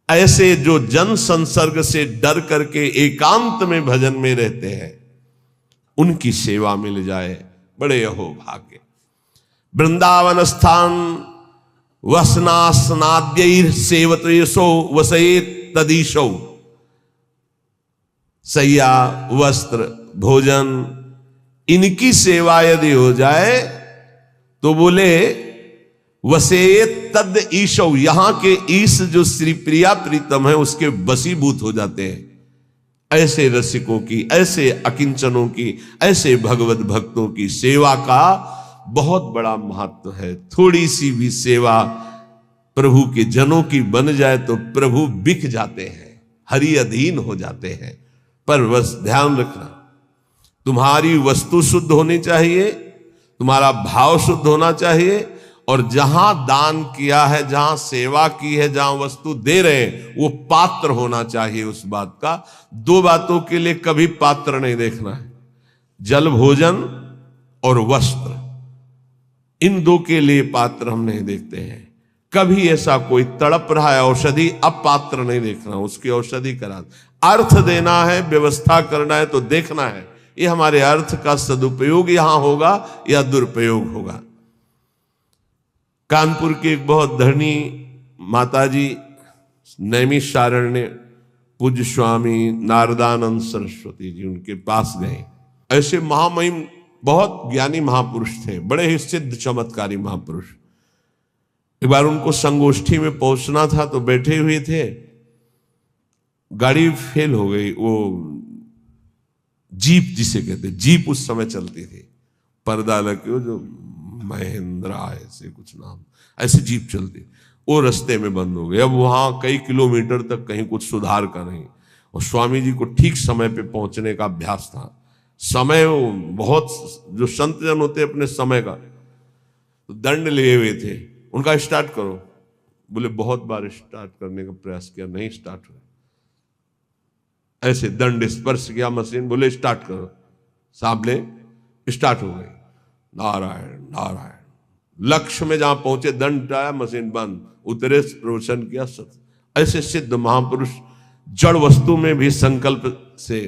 ऐसे जो जन संसर्ग से डर करके एकांत में भजन में रहते हैं, उनकी सेवा मिल जाए, बड़े अहो भाग्य। वृंदावन स्थान वसनास्नाद्यैर सेवतेशो वसेत तदीशो, सैया वस्त्र भोजन इनकी सेवा यदि हो जाए तो बोले वसेत तद ईशो, यहां के ईश जो श्री प्रिया प्रीतम है उसके वशीभूत हो जाते हैं। ऐसे रसिकों की, ऐसे अकिंचनों की, ऐसे भगवत भक्तों की सेवा का बहुत बड़ा महत्व है। थोड़ी सी भी सेवा प्रभु के जनों की बन जाए तो प्रभु बिक जाते हैं, हरि अधीन हो जाते हैं। पर बस ध्यान रखना, तुम्हारी वस्तु शुद्ध होनी चाहिए, तुम्हारा भाव शुद्ध होना चाहिए, और जहां दान किया है, जहां सेवा की है, जहां वस्तु दे रहे हैं, वो पात्र होना चाहिए उस बात का। दो बातों के लिए कभी पात्र नहीं देखना है, जल भोजन और वस्त्र, इन दो के लिए पात्र हम नहीं देखते हैं। कभी ऐसा कोई तड़प रहा है औषधि, अब पात्र नहीं देखना, उसकी औषधि करा। अर्थ देना है, व्यवस्था करना है तो देखना है ये हमारे अर्थ का सदुपयोग यहां होगा या दुरुपयोग होगा। कानपुर की एक बहुत धरनी माताजी नैमिषारण्य पूज्य स्वामी नारदानंद सरस्वती जी, उनके पास गए। ऐसे महामहिम बहुत ज्ञानी महापुरुष थे, बड़े ही सिद्ध चमत्कारी महापुरुष। एक बार उनको संगोष्ठी में पहुंचना था तो बैठे हुए थे, गाड़ी फेल हो गई। वो जीप जिसे कहते, जीप उस समय चलती थी, पर्दा लगे जो महिंद्रा ऐसे कुछ नाम, ऐसे जीप चलती, वो रास्ते में बंद हो गई। अब वहां कई किलोमीटर तक कहीं कुछ सुधार का नहीं, और स्वामी जी को ठीक समय पे पहुंचने का अभ्यास था। समय बहुत, जो संत जन होते अपने समय का तो दंड लिए हुए थे। उनका स्टार्ट करो, बोले बहुत बार स्टार्ट करने का प्रयास किया, नहीं स्टार्ट हुआ। ऐसे दंड स्पर्श किया मशीन, बोले स्टार्ट करो, साहब ले स्टार्ट हो गई। नारायण नारायण, लक्ष्य में जहां पहुंचे दंड आया, मशीन बंद, उतरे प्रवचन किया। ऐसे सिद्ध महापुरुष जड़ वस्तु में भी संकल्प से,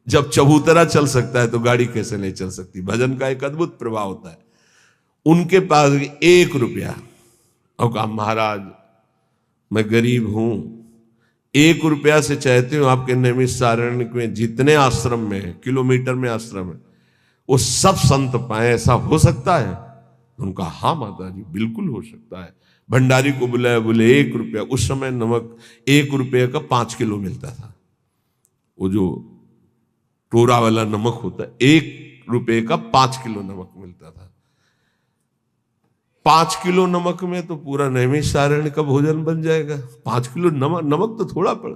जब चबूतरा चल सकता है तो गाड़ी कैसे नहीं चल सकती। भजन का एक अद्भुत प्रभाव होता है। उनके पास 1 रुपया, और कहा महाराज मैं गरीब हूं, 1 रुपया से चाहते हो आपके नैमिषारण्य में जितने आश्रम में, किलोमीटर में आश्रम है, वो सब संत पाए, ऐसा हो सकता है? उनका हाँ माता जी बिल्कुल हो सकता है। भंडारी को बुलाया, बोले 1 रुपया। उस समय नमक 1 रुपये का 5 किलो मिलता था, वो जो टोरा वाला नमक होता है, 1 रुपये का 5 किलो नमक मिलता था। 5 किलो नमक में तो पूरा नैमिषारण्य का भोजन बन जाएगा। 5 किलो नमक तो थोड़ा पड़ा।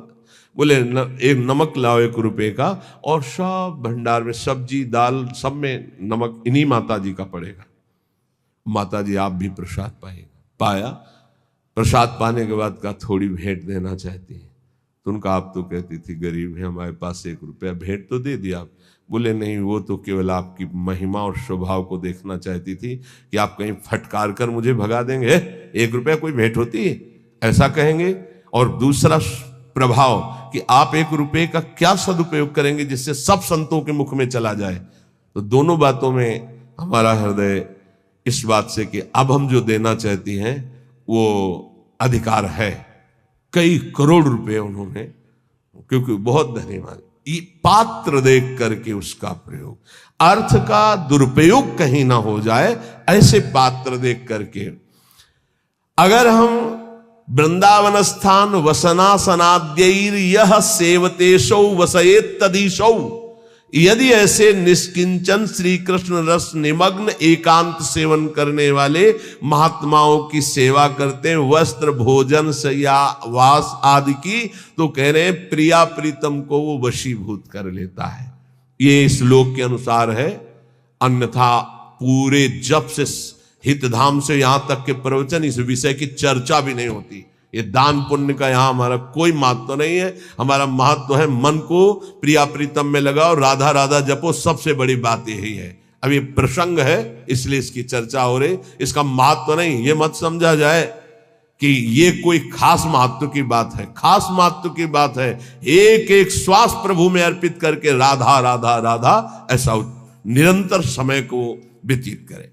बोले एक नमक लाओ 1 रुपये का, और सब भंडार में सब्जी दाल सब में नमक इन्हीं माता जी का पड़ेगा। माता जी आप भी प्रसाद पाएगा। पाया, प्रसाद पाने के बाद का थोड़ी भेंट देना चाहती है। तो उनका आप तो कहती थी गरीब है, हमारे पास 1 रुपया, भेंट तो दे दिया आप। बोले नहीं, वो तो केवल आपकी महिमा और स्वभाव को देखना चाहती थी कि आप कहीं फटकार कर मुझे भगा देंगे, 1 रुपया कोई भेंट होती है, ऐसा कहेंगे। और दूसरा प्रभाव कि आप 1 रुपये का क्या सदुपयोग करेंगे जिससे सब संतों के मुख में चला जाए। तो दोनों बातों में हमारा हृदय इस बात से कि अब हम जो देना चाहती हैं वो अधिकार है। कई करोड़ रुपए उन्होंने, क्योंकि बहुत धन्यवाद, पात्र देख करके उसका प्रयोग, अर्थ का दुरुपयोग कहीं ना हो जाए, ऐसे पात्र देख करके। अगर हम वृंदावन स्थान वसनासनाद्यैर यह सेवतेशौ वसयेत तदीशौ, यदि ऐसे निष्किंचन श्री कृष्ण रस निमग्न एकांत सेवन करने वाले महात्माओं की सेवा करते हैं, वस्त्र भोजन शय्या वास आदि की, तो कह रहे हैं प्रिया प्रीतम को वो वशीभूत कर लेता है। ये श्लोक के अनुसार है, अन्यथा पूरे जप से हितधाम से यहां तक के प्रवचन, इस विषय की चर्चा भी नहीं होती। ये दान पुण्य का यहां हमारा कोई महत्व नहीं है। हमारा महत्व है मन को प्रिया प्रीतम में लगाओ, राधा राधा जपो, सबसे बड़ी बात यही है। अब ये प्रसंग है इसलिए इसकी चर्चा हो रही, इसका महत्व नहीं। ये मत समझा जाए कि ये कोई खास महत्व की बात है। खास महत्व की बात है एक एक श्वास प्रभु में अर्पित करके राधा राधा राधा ऐसा निरंतर समय को व्यतीत करें।